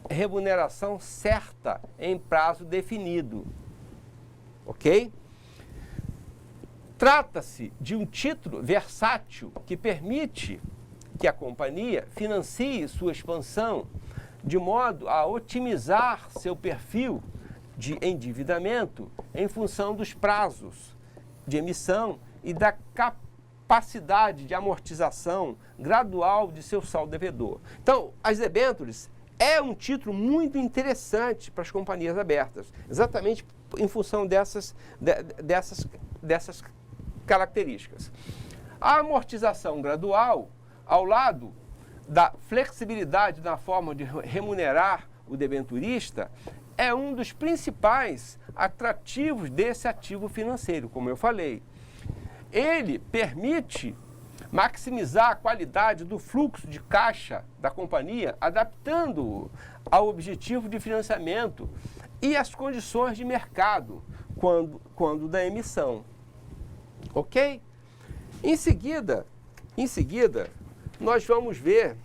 remuneração certa em prazo definido. Ok? Trata-se de um título versátil que permite que a companhia financie sua expansão de modo a otimizar seu perfil de endividamento em função dos prazos de emissão e da capacidade de amortização gradual de seu saldo devedor. Então, as debêntures é um título muito interessante para as companhias abertas, exatamente em função dessas características. A amortização gradual, ao lado da flexibilidade na forma de remunerar o debenturista, é um dos principais atrativos desse ativo financeiro, como eu falei. Ele permite maximizar a qualidade do fluxo de caixa da companhia, adaptando-o ao objetivo de financiamento e às condições de mercado quando da emissão. Ok? Em seguida, nós vamos ver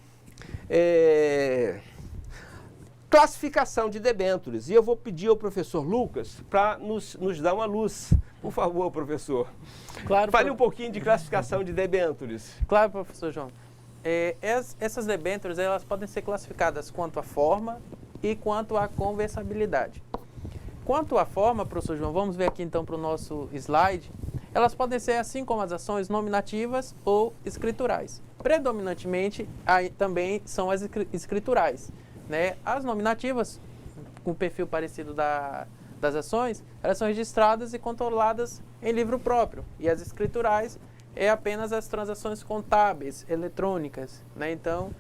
classificação de debêntures. E eu vou pedir ao professor Lucas para nos dar uma luz. Por favor, professor. Claro, Fale um pouquinho de classificação de debêntures. Claro, professor João. Essas debêntures, elas podem ser classificadas quanto à forma e quanto à conversabilidade. Quanto à forma, professor João, vamos ver aqui então para o nosso slide. Elas podem ser assim como as ações nominativas ou escriturais. Predominantemente, também são as escriturais, né? As nominativas, com perfil parecido das ações, elas são registradas e controladas em livro próprio. E as escriturais é apenas as transações contábeis, eletrônicas, né? Então,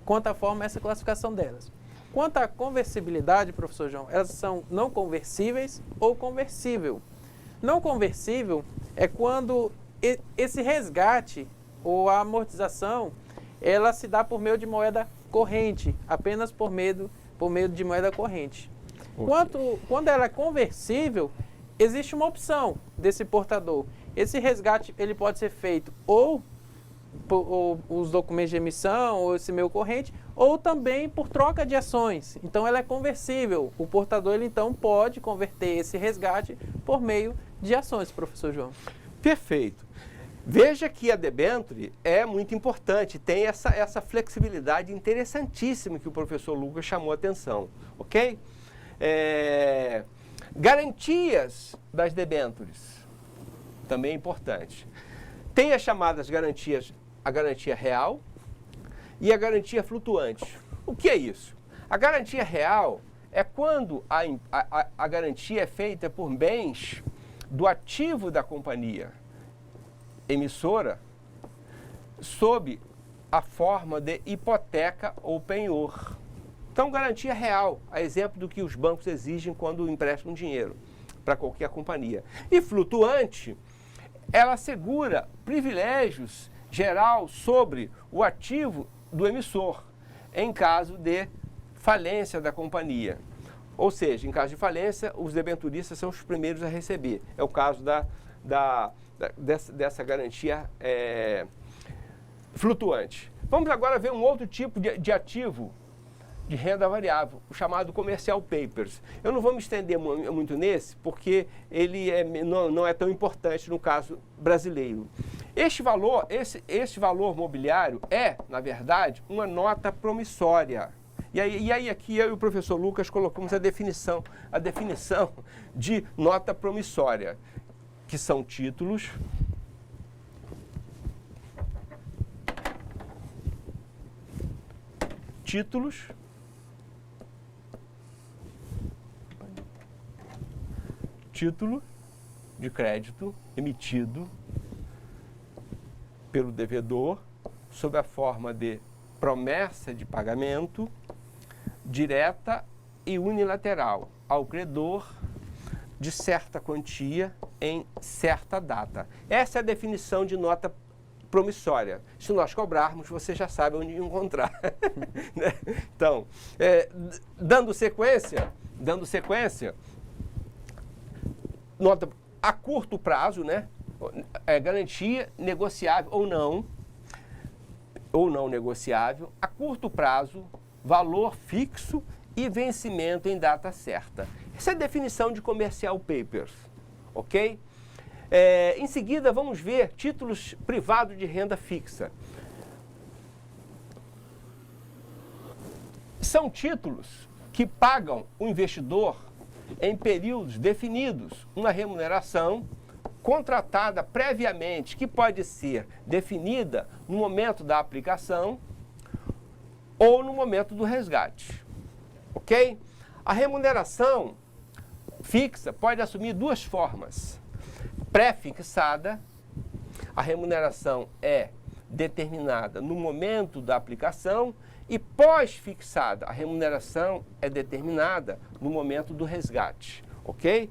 quanto à forma, essa classificação delas. Quanto à conversibilidade, professor João, elas são não conversíveis ou conversível. Não conversível é quando esse resgate ou a amortização, ela se dá por meio de moeda corrente, apenas por meio de moeda corrente. Quando ela é conversível, existe uma opção desse portador. Esse resgate ele pode ser feito ou os documentos de emissão, ou esse meio corrente, ou também por troca de ações. Então, ela é conversível. O portador, ele, então, pode converter esse resgate por meio de ações, professor João. Perfeito. Veja que a debênture é muito importante, tem essa flexibilidade interessantíssima que o professor Lucas chamou a atenção, ok? Garantias das debêntures, também é importante. Tem as chamadas garantias, a garantia real e a garantia flutuante. O que é isso? A garantia real é quando a garantia é feita por bens do ativo da companhia emissora sob a forma de hipoteca ou penhor. Então, garantia real, a exemplo do que os bancos exigem quando emprestam dinheiro para qualquer companhia. E flutuante, ela assegura privilégios geral sobre o ativo do emissor, em caso de falência da companhia. Ou seja, em caso de falência, os debenturistas são os primeiros a receber. É o caso dessa garantia flutuante. Vamos agora ver um outro tipo de ativo de renda variável, o chamado commercial papers. Eu não vou me estender muito nesse, porque ele não é tão importante no caso brasileiro. Este valor mobiliário é, na verdade, uma nota promissória. E aí aqui eu e o professor Lucas colocamos a definição de nota promissória, que são títulos título de crédito emitido pelo devedor sob a forma de promessa de pagamento direta e unilateral ao credor de certa quantia em certa data. Essa é a definição de nota promissória. Se nós cobrarmos, você já sabe onde encontrar. Então, dando sequência, nota a curto prazo, né? Garantia negociável ou não negociável, a curto prazo, valor fixo e vencimento em data certa. Essa é a definição de commercial papers, ok? Em seguida, vamos ver títulos privados de renda fixa. São títulos que pagam o investidor em períodos definidos uma remuneração contratada previamente, que pode ser definida no momento da aplicação ou no momento do resgate, ok? A remuneração fixa pode assumir duas formas. Pré-fixada, a remuneração é determinada no momento da aplicação, e pós-fixada, a remuneração é determinada no momento do resgate, ok?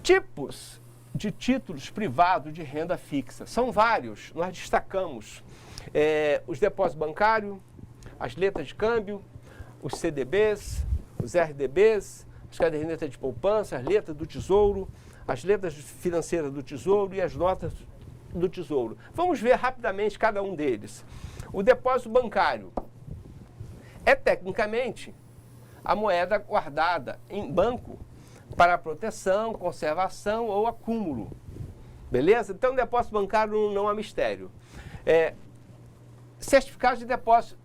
Tipos de títulos privados de renda fixa. São vários, nós destacamos os depósitos bancários, as letras de câmbio, os CDBs, os RDBs, as cadernetas de poupança, as letras do tesouro, as letras financeiras do Tesouro e as notas do Tesouro. Vamos ver rapidamente cada um deles. O depósito bancário é, tecnicamente, a moeda guardada em banco para proteção, conservação ou acúmulo. Beleza? Então, depósito bancário não há mistério. Certificado de depósito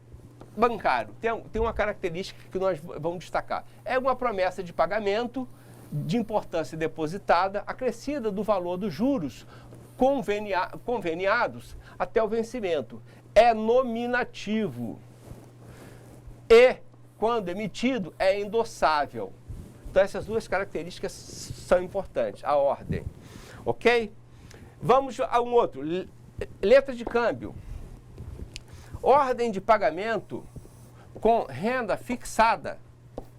bancário tem uma característica que nós vamos destacar. É uma promessa de pagamento de importância depositada, acrescida do valor dos juros conveniados até o vencimento. É nominativo. E, quando emitido, é endossável. Então, essas duas características são importantes. A ordem. Ok? Vamos a um outro. Letra de câmbio. Ordem de pagamento com renda fixada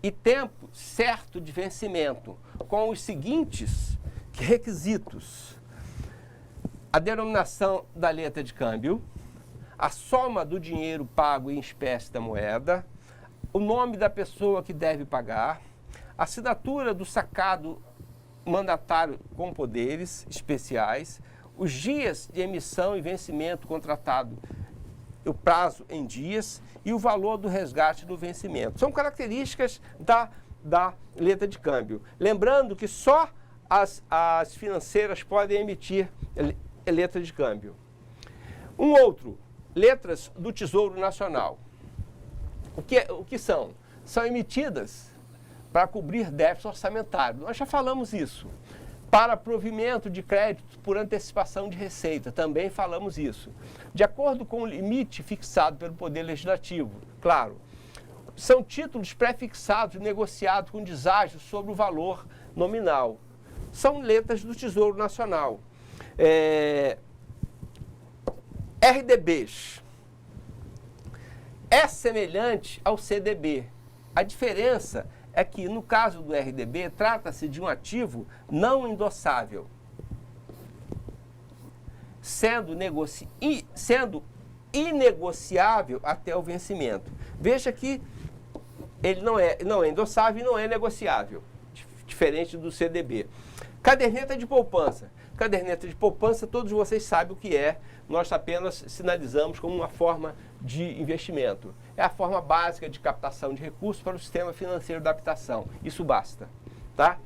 e tempo certo de vencimento, com os seguintes requisitos: a denominação da letra de câmbio, a soma do dinheiro pago em espécie da moeda, o nome da pessoa que deve pagar, a assinatura do sacado mandatário com poderes especiais, os dias de emissão e vencimento contratado, o prazo em dias e o valor do resgate do vencimento. São características da letra de câmbio. Lembrando que só as financeiras podem emitir letra de câmbio. Um outro, letras do Tesouro Nacional. O que são? São emitidas para cobrir déficit orçamentário. Nós já falamos isso. Para provimento de crédito por antecipação de receita, também falamos isso. De acordo com o limite fixado pelo Poder Legislativo, claro. São títulos pré-fixados e negociados com deságio sobre o valor nominal. São letras do Tesouro Nacional. RDBs. É semelhante ao CDB. A diferença é que, no caso do RDB, trata-se de um ativo não endossável, sendo inegociável até o vencimento. Veja que ele não é endossável e não é negociável, diferente do CDB. Caderneta de poupança. Caderneta de poupança, todos vocês sabem o que é, nós apenas sinalizamos como uma forma de investimento. É a forma básica de captação de recursos para o sistema financeiro da habitação. Isso basta, tá?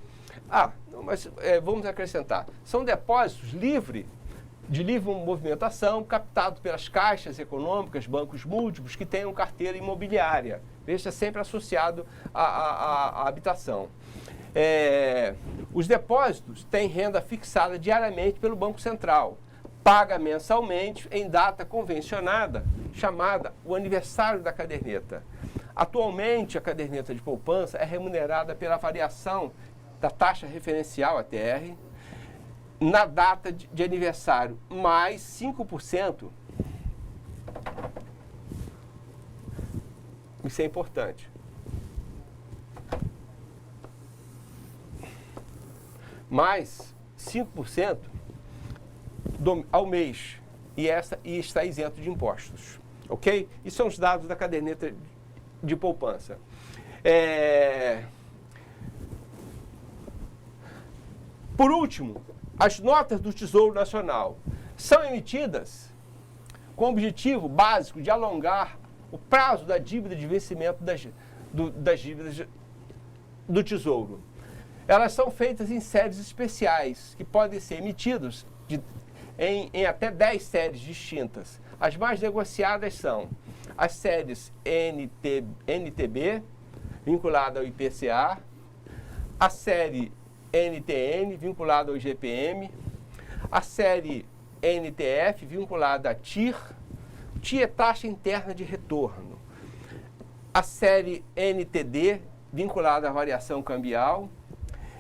Vamos acrescentar. São depósitos de livre movimentação, captados pelas caixas econômicas, bancos múltiplos, que tenham carteira imobiliária. Veja, sempre associado à habitação. Os depósitos têm renda fixada diariamente pelo Banco Central. Paga mensalmente em data convencionada, chamada o aniversário da caderneta. Atualmente, a caderneta de poupança é remunerada pela variação da taxa referencial, ATR, na data de aniversário, mais 5%. Isso é importante. Mais 5% ao mês, e está isento de impostos, ok? Isso são os dados da caderneta de poupança. Por último, as notas do Tesouro Nacional são emitidas com o objetivo básico de alongar o prazo da dívida de vencimento das dívidas do Tesouro. Elas são feitas em séries especiais, que podem ser emitidas em até 10 séries distintas. As mais negociadas são as séries NTB, vinculada ao IPCA, a série NTN, vinculada ao IGPM, a série NTF, vinculada à TIR. TIR é taxa interna de retorno. A série NTD, vinculada à variação cambial,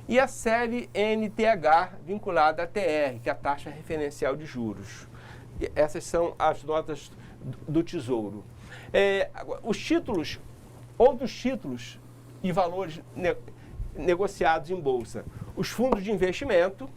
e a série NTH, vinculada à TR, que é a taxa referencial de juros. E essas são as notas do Tesouro. Os títulos, outros títulos e valores negociados em bolsa. Os fundos de investimento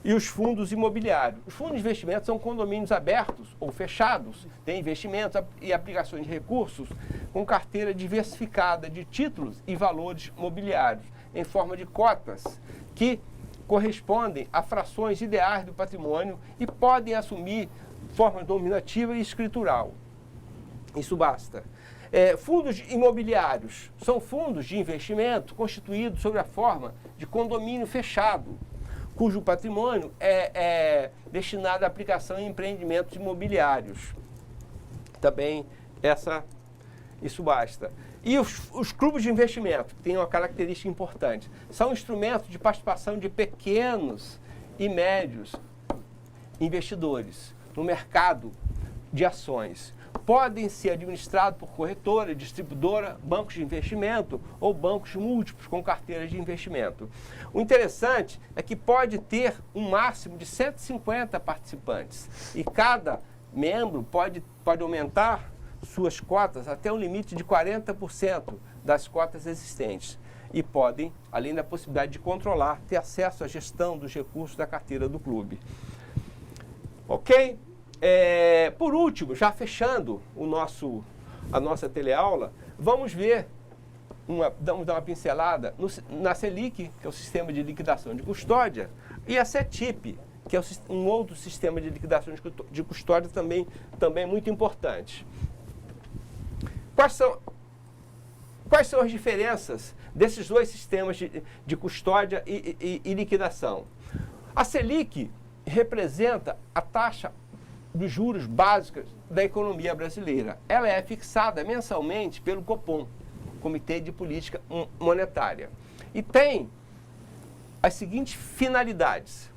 e os fundos imobiliários. Os fundos de investimento são condomínios abertos ou fechados, têm investimentos e aplicações de recursos com carteira diversificada de títulos e valores imobiliários, em forma de cotas, que correspondem a frações ideais do patrimônio e podem assumir forma dominativa e escritural. Isso basta. Fundos imobiliários são fundos de investimento constituídos sob a forma de condomínio fechado, cujo patrimônio é destinado à aplicação em empreendimentos imobiliários. Também isso basta. E os clubes de investimento, que têm uma característica importante, são instrumentos de participação de pequenos e médios investidores no mercado de ações. Podem ser administrados por corretora, distribuidora, bancos de investimento ou bancos múltiplos com carteiras de investimento. O interessante é que pode ter um máximo de 150 participantes e cada membro pode aumentar suas cotas até um limite de 40% das cotas existentes e podem, além da possibilidade de controlar, ter acesso à gestão dos recursos da carteira do clube. Ok? Por último, já fechando a nossa teleaula, vamos ver, vamos dar uma pincelada na Selic, que é o Sistema de Liquidação de Custódia, e a CETIP, que é um outro sistema de liquidação de custódia também muito importante. Quais são as diferenças desses dois sistemas de custódia e liquidação? A Selic representa a taxa dos juros básicos da economia brasileira. Ela é fixada mensalmente pelo Copom, Comitê de Política Monetária, e tem as seguintes finalidades: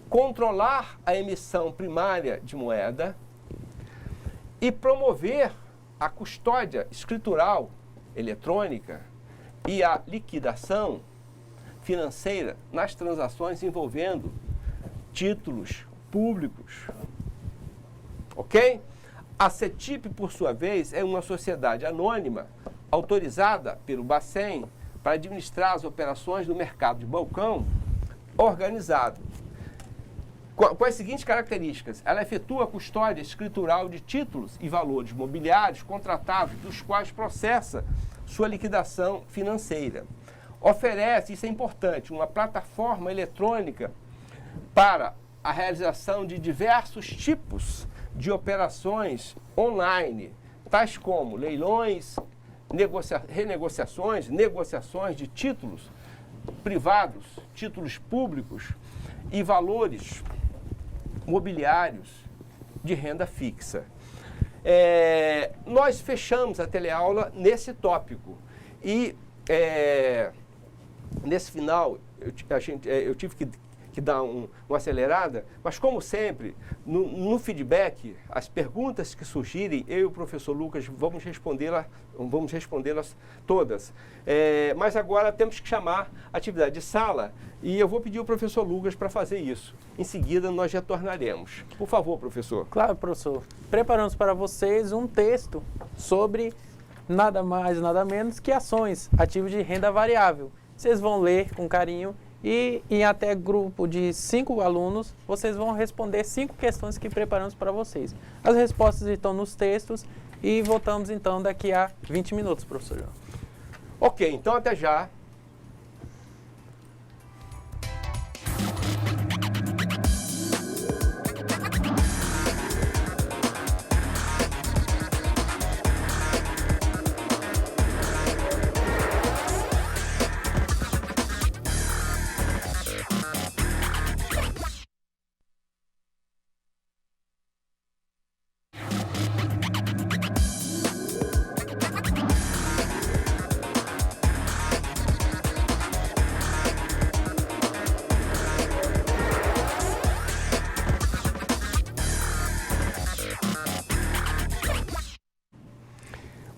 controlar a emissão primária de moeda e promover a custódia escritural eletrônica e a liquidação financeira nas transações envolvendo títulos públicos. Ok? A CETIP, por sua vez, é uma sociedade anônima autorizada pelo Bacen para administrar as operações do mercado de balcão organizado. Com as seguintes características: ela efetua a custódia escritural de títulos e valores mobiliários contratados, dos quais processa sua liquidação financeira. Oferece, isso é importante, uma plataforma eletrônica para a realização de diversos tipos de operações online, tais como leilões, renegociações, negociações de títulos privados, títulos públicos e valores mobiliários de renda fixa. Nós fechamos a teleaula nesse tópico e nesse final eu tive que dar uma acelerada, mas como sempre, no feedback, as perguntas que surgirem, eu e o professor Lucas vamos respondê-las todas. Mas agora temos que chamar a atividade de sala e eu vou pedir ao professor Lucas para fazer isso. Em seguida, nós retornaremos. Por favor, professor. Claro, professor. Preparamos para vocês um texto sobre nada mais, nada menos que ações, ativos de renda variável. Vocês vão ler com carinho e em até grupo de 5 alunos, vocês vão responder 5 questões que preparamos para vocês. As respostas estão nos textos e voltamos então daqui a 20 minutos, professor João. Ok, então até já.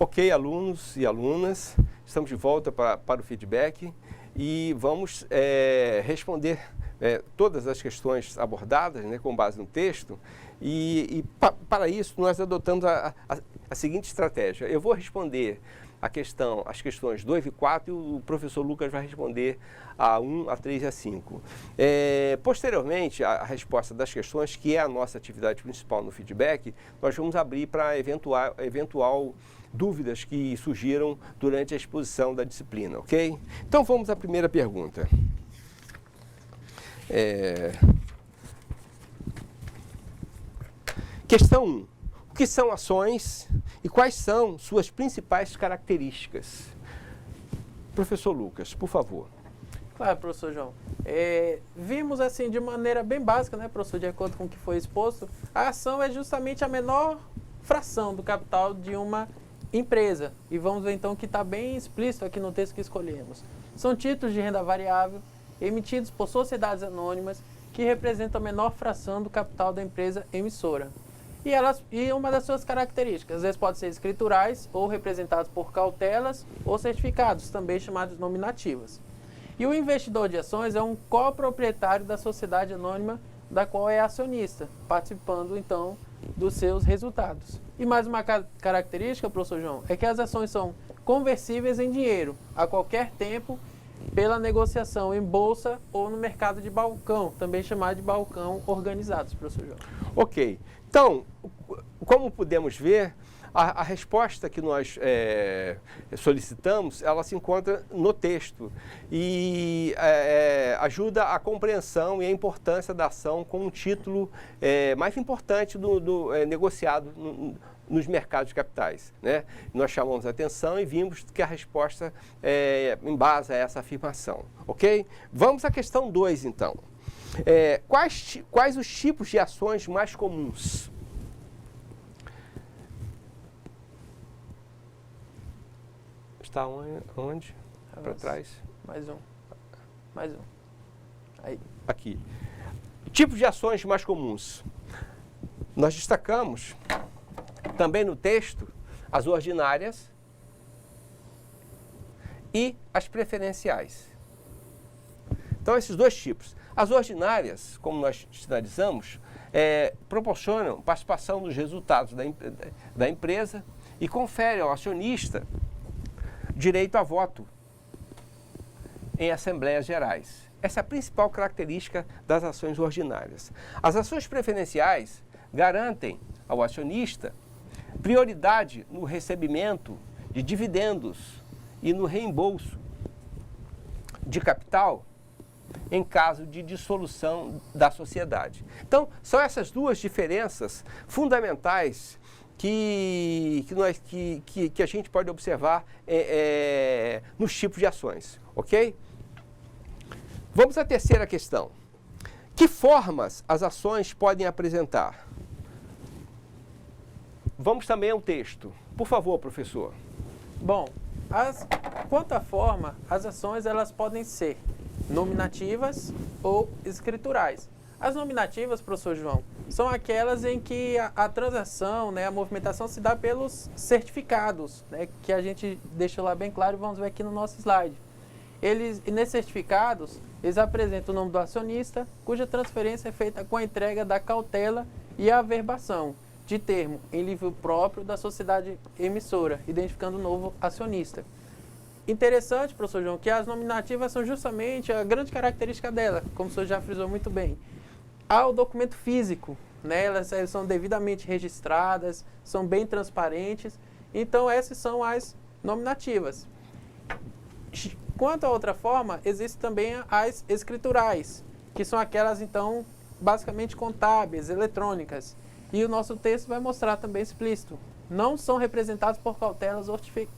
Ok, alunos e alunas, estamos de volta para o feedback e vamos responder todas as questões abordadas, né, com base no texto. Para isso, nós adotamos a seguinte estratégia. Eu vou responder as questões 2 e 4 e o professor Lucas vai responder a 1, a 3 e a 5. Posteriormente, a resposta das questões, que é a nossa atividade principal no feedback, nós vamos abrir para eventual dúvidas que surgiram durante a exposição da disciplina, ok? Então vamos à primeira pergunta. Questão 1. O que são ações e quais são suas principais características? Professor Lucas, por favor. Claro, professor João. Vimos assim de maneira bem básica, né, professor, de acordo com o que foi exposto, a ação é justamente a menor fração do capital de uma empresa. E vamos ver então que está bem explícito aqui no texto que escolhemos. São títulos de renda variável emitidos por sociedades anônimas que representam a menor fração do capital da empresa emissora. E uma das suas características, eles podem ser escriturais ou representados por cautelas ou certificados, também chamados nominativas. E o investidor de ações é um coproprietário da sociedade anônima da qual é acionista, participando então dos seus resultados. E mais uma característica, professor João, é que as ações são conversíveis em dinheiro a qualquer tempo pela negociação em bolsa ou no mercado de balcão, também chamado de balcão organizados, professor João. Ok. Então, como podemos ver, a resposta que nós solicitamos, ela se encontra no texto e ajuda a compreensão e a importância da ação como um título mais importante negociado nos mercados de capitais, né? Nós chamamos a atenção e vimos que a resposta embasa essa afirmação, ok? Vamos à questão 2, então. Quais os tipos de ações mais comuns? Está onde? Para trás? Mais um. Aí. Aqui. Tipos de ações mais comuns. Nós destacamos também no texto as ordinárias e as preferenciais. Então, esses dois tipos. As ordinárias, como nós sinalizamos, proporcionam participação nos resultados da empresa e conferem ao acionista direito a voto em assembleias gerais. Essa é a principal característica das ações ordinárias. As ações preferenciais garantem ao acionista prioridade no recebimento de dividendos e no reembolso de capital em caso de dissolução da sociedade. Então, são essas duas diferenças fundamentais que a gente pode observar nos tipos de ações, ok? Vamos à terceira questão. Que formas as ações podem apresentar? Vamos também ao texto. Por favor, professor. Bom, quanto à forma, as ações elas podem ser nominativas ou escriturais. As nominativas, professor João, são aquelas em que a transação, né, a movimentação se dá pelos certificados, né, que a gente deixou lá bem claro e vamos ver aqui no nosso slide. Nesses certificados, eles apresentam o nome do acionista, cuja transferência é feita com a entrega da cautela e a averbação de termo em livro próprio da sociedade emissora, identificando o novo acionista. Interessante, professor João, que as nominativas são justamente a grande característica dela, como o senhor já frisou muito bem. Há o documento físico, né? Elas são devidamente registradas, são bem transparentes, então essas são as nominativas. Quanto à outra forma, existem também as escriturais, que são aquelas, então, basicamente contábeis, eletrônicas. E o nosso texto vai mostrar também explícito. Não são representados por cautelas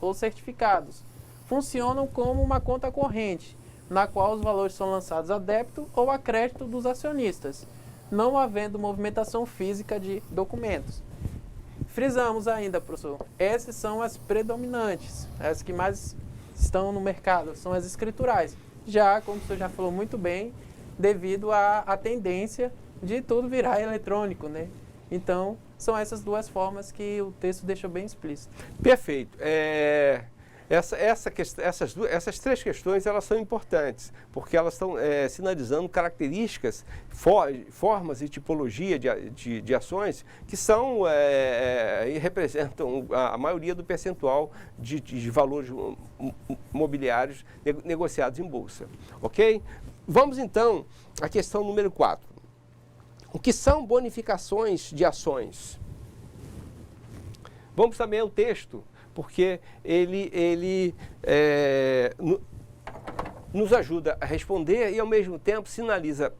ou certificados. Funcionam como uma conta corrente, na qual os valores são lançados a débito ou a crédito dos acionistas, não havendo movimentação física de documentos. Frisamos ainda, professor, essas são as predominantes, as que mais estão no mercado, são as escriturais. Já, como o senhor já falou muito bem, devido à tendência de tudo virar eletrônico, né? Então, são essas duas formas que o texto deixou bem explícito. Perfeito. Essas três questões elas são importantes, porque elas estão sinalizando características, formas e tipologia de ações que são e representam a maioria do percentual de valores mobiliários negociados em bolsa. Ok? Vamos então à questão número 4. O que são bonificações de ações? Vamos também ao texto, porque nos ajuda a responder e, ao mesmo tempo, sinaliza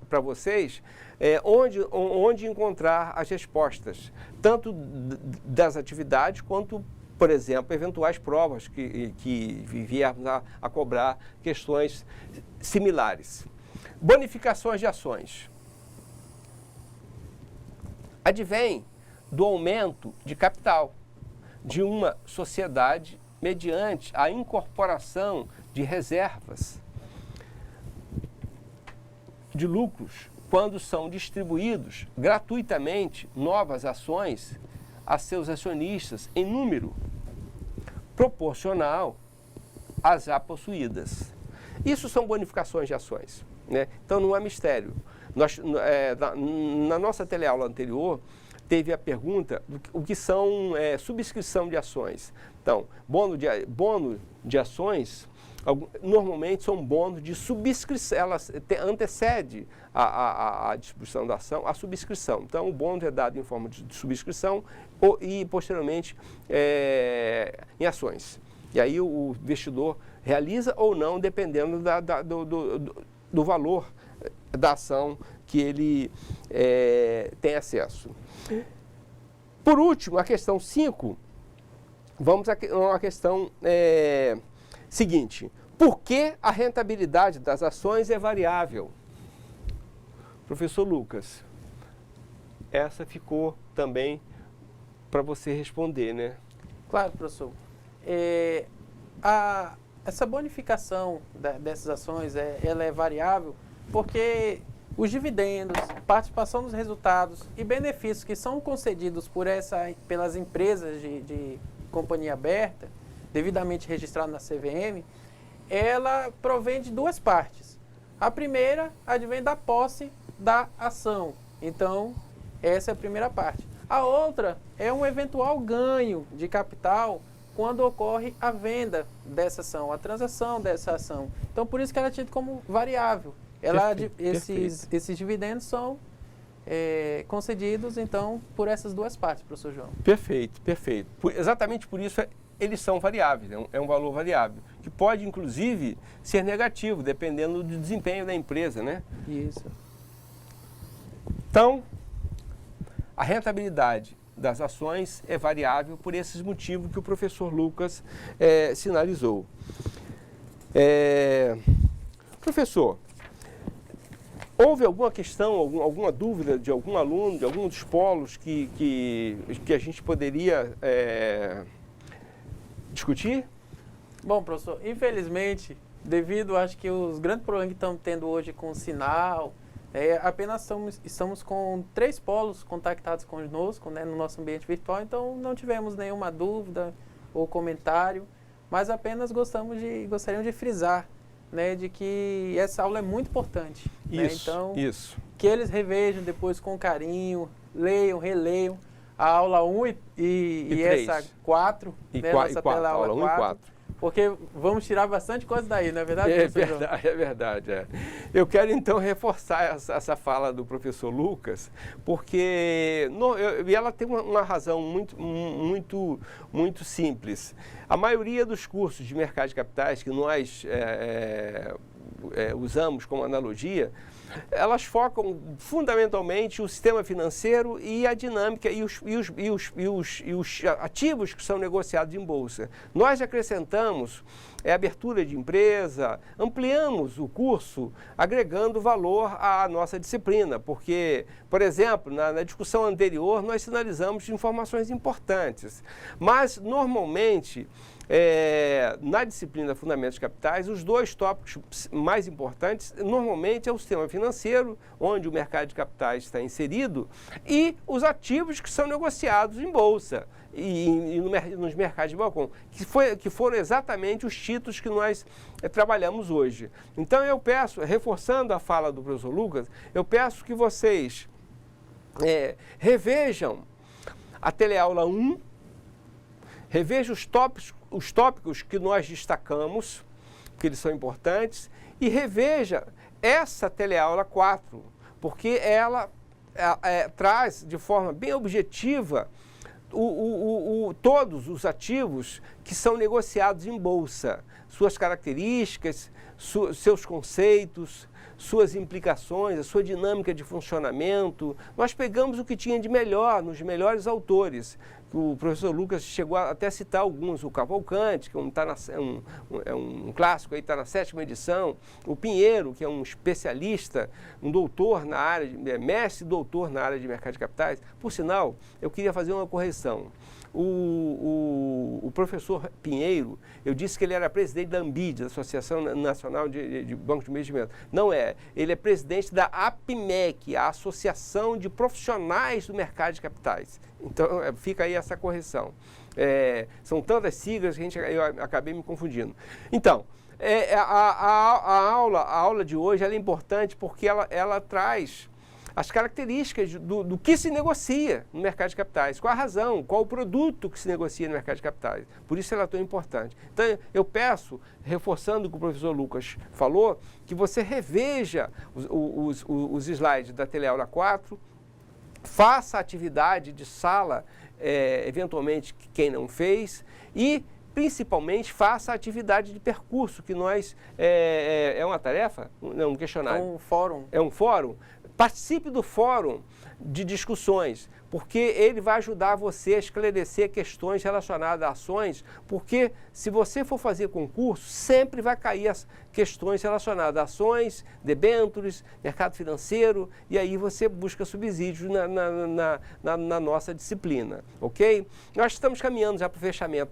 para vocês onde encontrar as respostas, tanto das atividades quanto, por exemplo, eventuais provas que viermos a cobrar questões similares. Bonificações de ações. Advém do aumento de capital de uma sociedade mediante a incorporação de reservas de lucros quando são distribuídos gratuitamente novas ações a seus acionistas em número proporcional às já possuídas. Isso são bonificações de ações, né? Então não é mistério. Na nossa teleaula anterior, teve a pergunta do o que são subscrição de ações. Então, bônus de ações, normalmente são bônus de subscrição, elas antecedem a distribuição da ação, a subscrição. Então, o bônus é dado em forma de subscrição e, posteriormente, em ações. E aí o investidor realiza ou não, dependendo do valor da ação que ele tem acesso. Por último, a questão 5, vamos a uma questão seguinte. Por que a rentabilidade das ações é variável? Professor Lucas, essa ficou também para você responder, né? Claro, professor. Essa bonificação dessas ações, ela é variável porque os dividendos, participação nos resultados e benefícios que são concedidos pelas empresas de companhia aberta, devidamente registrado na CVM, ela provém de duas partes. A primeira advém da posse da ação. Então, essa é a primeira parte. A outra é um eventual ganho de capital quando ocorre a venda dessa ação, a transação dessa ação. Então, por isso que ela é tida como variável. Esses dividendos são concedidos, então, por essas duas partes, professor João. Perfeito, perfeito. Exatamente por isso eles são variáveis, é um valor variável, que pode, inclusive, ser negativo, dependendo do desempenho da empresa, né? Isso. Então, a rentabilidade das ações é variável por esses motivos que o professor Lucas sinalizou. Professor, houve alguma questão, alguma dúvida de algum aluno, de algum dos polos que a gente poderia discutir? Bom, professor, infelizmente, devido, acho que os grandes problemas que estamos tendo hoje com o sinal, apenas estamos com 3 polos contactados conosco, né, no nosso ambiente virtual, então não tivemos nenhuma dúvida ou comentário, mas apenas gostaríamos de frisar, né, de que essa aula é muito importante. Isso, né? Então, isso. Que eles revejam depois com carinho, leiam, releiam a aula 1 e essa 4, né, nossa teleaula 1 e 4. Porque vamos tirar bastante coisa daí, não é verdade? É verdade. Eu quero, então, reforçar essa fala do professor Lucas, porque ela tem uma razão muito simples. A maioria dos cursos de mercado de capitais que nós usamos como analogia, elas focam fundamentalmente o sistema financeiro e a dinâmica e os ativos que são negociados em bolsa. Nós acrescentamos abertura de empresa, ampliamos o curso, agregando valor à nossa disciplina, porque, por exemplo, na discussão anterior, nós sinalizamos informações importantes, mas, normalmente, na disciplina Fundamentos Capitais, os 2 tópicos mais importantes, normalmente, é o sistema financeiro, onde o mercado de capitais está inserido, e os ativos que são negociados em bolsa e nos mercados de balcão, que foram exatamente os títulos que nós trabalhamos hoje. Então, eu peço, reforçando a fala do professor Lucas, eu peço que vocês revejam a teleaula 1, revejam os tópicos que nós destacamos, que eles são importantes, e reveja essa teleaula 4, porque ela traz de forma bem objetiva todos os ativos que são negociados em bolsa, suas características, seus conceitos, suas implicações, a sua dinâmica de funcionamento. Nós pegamos o que tinha de melhor, nos melhores autores. O professor Lucas chegou até a citar alguns, o Cavalcante, que é um clássico, está na 7ª edição, o Pinheiro, que é um especialista, um doutor na área, mestre e doutor na área de mercado de capitais. Por sinal, eu queria fazer uma correção. O professor Pinheiro, eu disse que ele era presidente da ANBID, Associação Nacional de Bancos de Investimento. Não é, ele é presidente da APMEC, a Associação de Profissionais do Mercado de Capitais. Então, fica aí essa correção. São tantas siglas que eu acabei me confundindo. Então, a aula de hoje ela é importante porque ela traz as características do que se negocia no mercado de capitais, qual a razão, qual o produto que se negocia no mercado de capitais. Por isso ela é tão importante. Então, eu peço, reforçando o que o professor Lucas falou, que você reveja os slides da Teleaula 4, faça a atividade de sala, eventualmente, quem não fez, e principalmente faça a atividade de percurso, que nós, é uma tarefa? Não, um questionário. É um fórum. É um fórum? Participe do fórum de discussões, porque ele vai ajudar você a esclarecer questões relacionadas a ações, porque se você for fazer concurso, sempre vai cair as questões relacionadas a ações, debêntures, mercado financeiro, e aí você busca subsídios na nossa disciplina, ok? Nós estamos caminhando já para o fechamento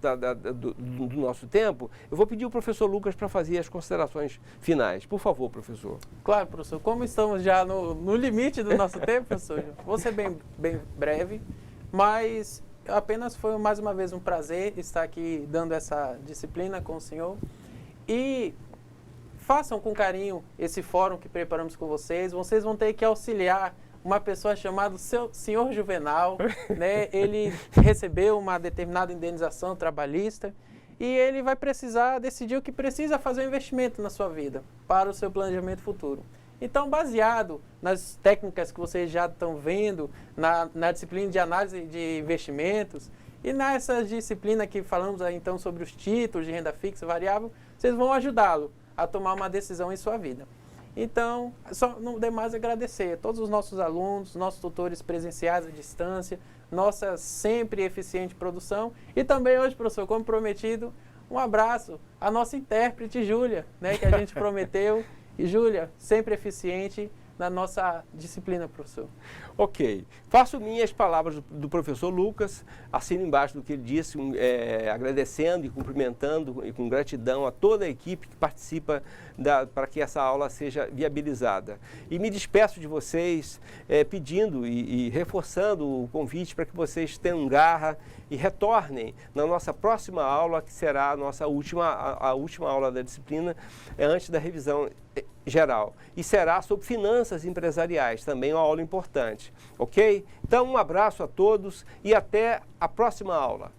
do nosso tempo. Eu vou pedir ao professor Lucas para fazer as considerações finais. Por favor, professor. Claro, professor. Como estamos já no limite do nosso tempo, professor, vou ser bem breve, mas apenas foi mais uma vez um prazer estar aqui dando essa disciplina com o senhor. E façam com carinho esse fórum que preparamos com vocês. Vocês vão ter que auxiliar uma pessoa chamada senhor Juvenal, né? Ele recebeu uma determinada indenização trabalhista e ele vai precisar decidir o que precisa fazer um investimento na sua vida para o seu planejamento futuro. Então, baseado nas técnicas que vocês já estão vendo na disciplina de análise de investimentos e nessa disciplina que falamos aí, então, sobre os títulos de renda fixa variável, vocês vão ajudá-lo a tomar uma decisão em sua vida. Então, só não demais agradecer a todos os nossos alunos, nossos tutores presenciais à distância, nossa sempre eficiente produção e também hoje, professor, como prometido, um abraço à nossa intérprete, Júlia, né, que a gente prometeu. E, Júlia, sempre eficiente na nossa disciplina, professor. Ok. Faço minhas palavras do professor Lucas, assino embaixo do que ele disse, agradecendo e cumprimentando e com gratidão a toda a equipe que participa para que essa aula seja viabilizada. E me despeço de vocês pedindo e reforçando o convite para que vocês tenham garra e retornem na nossa próxima aula, que será a última aula da disciplina, antes da revisão geral. E será sobre finanças empresariais, também uma aula importante. Ok? Então, um abraço a todos e até a próxima aula.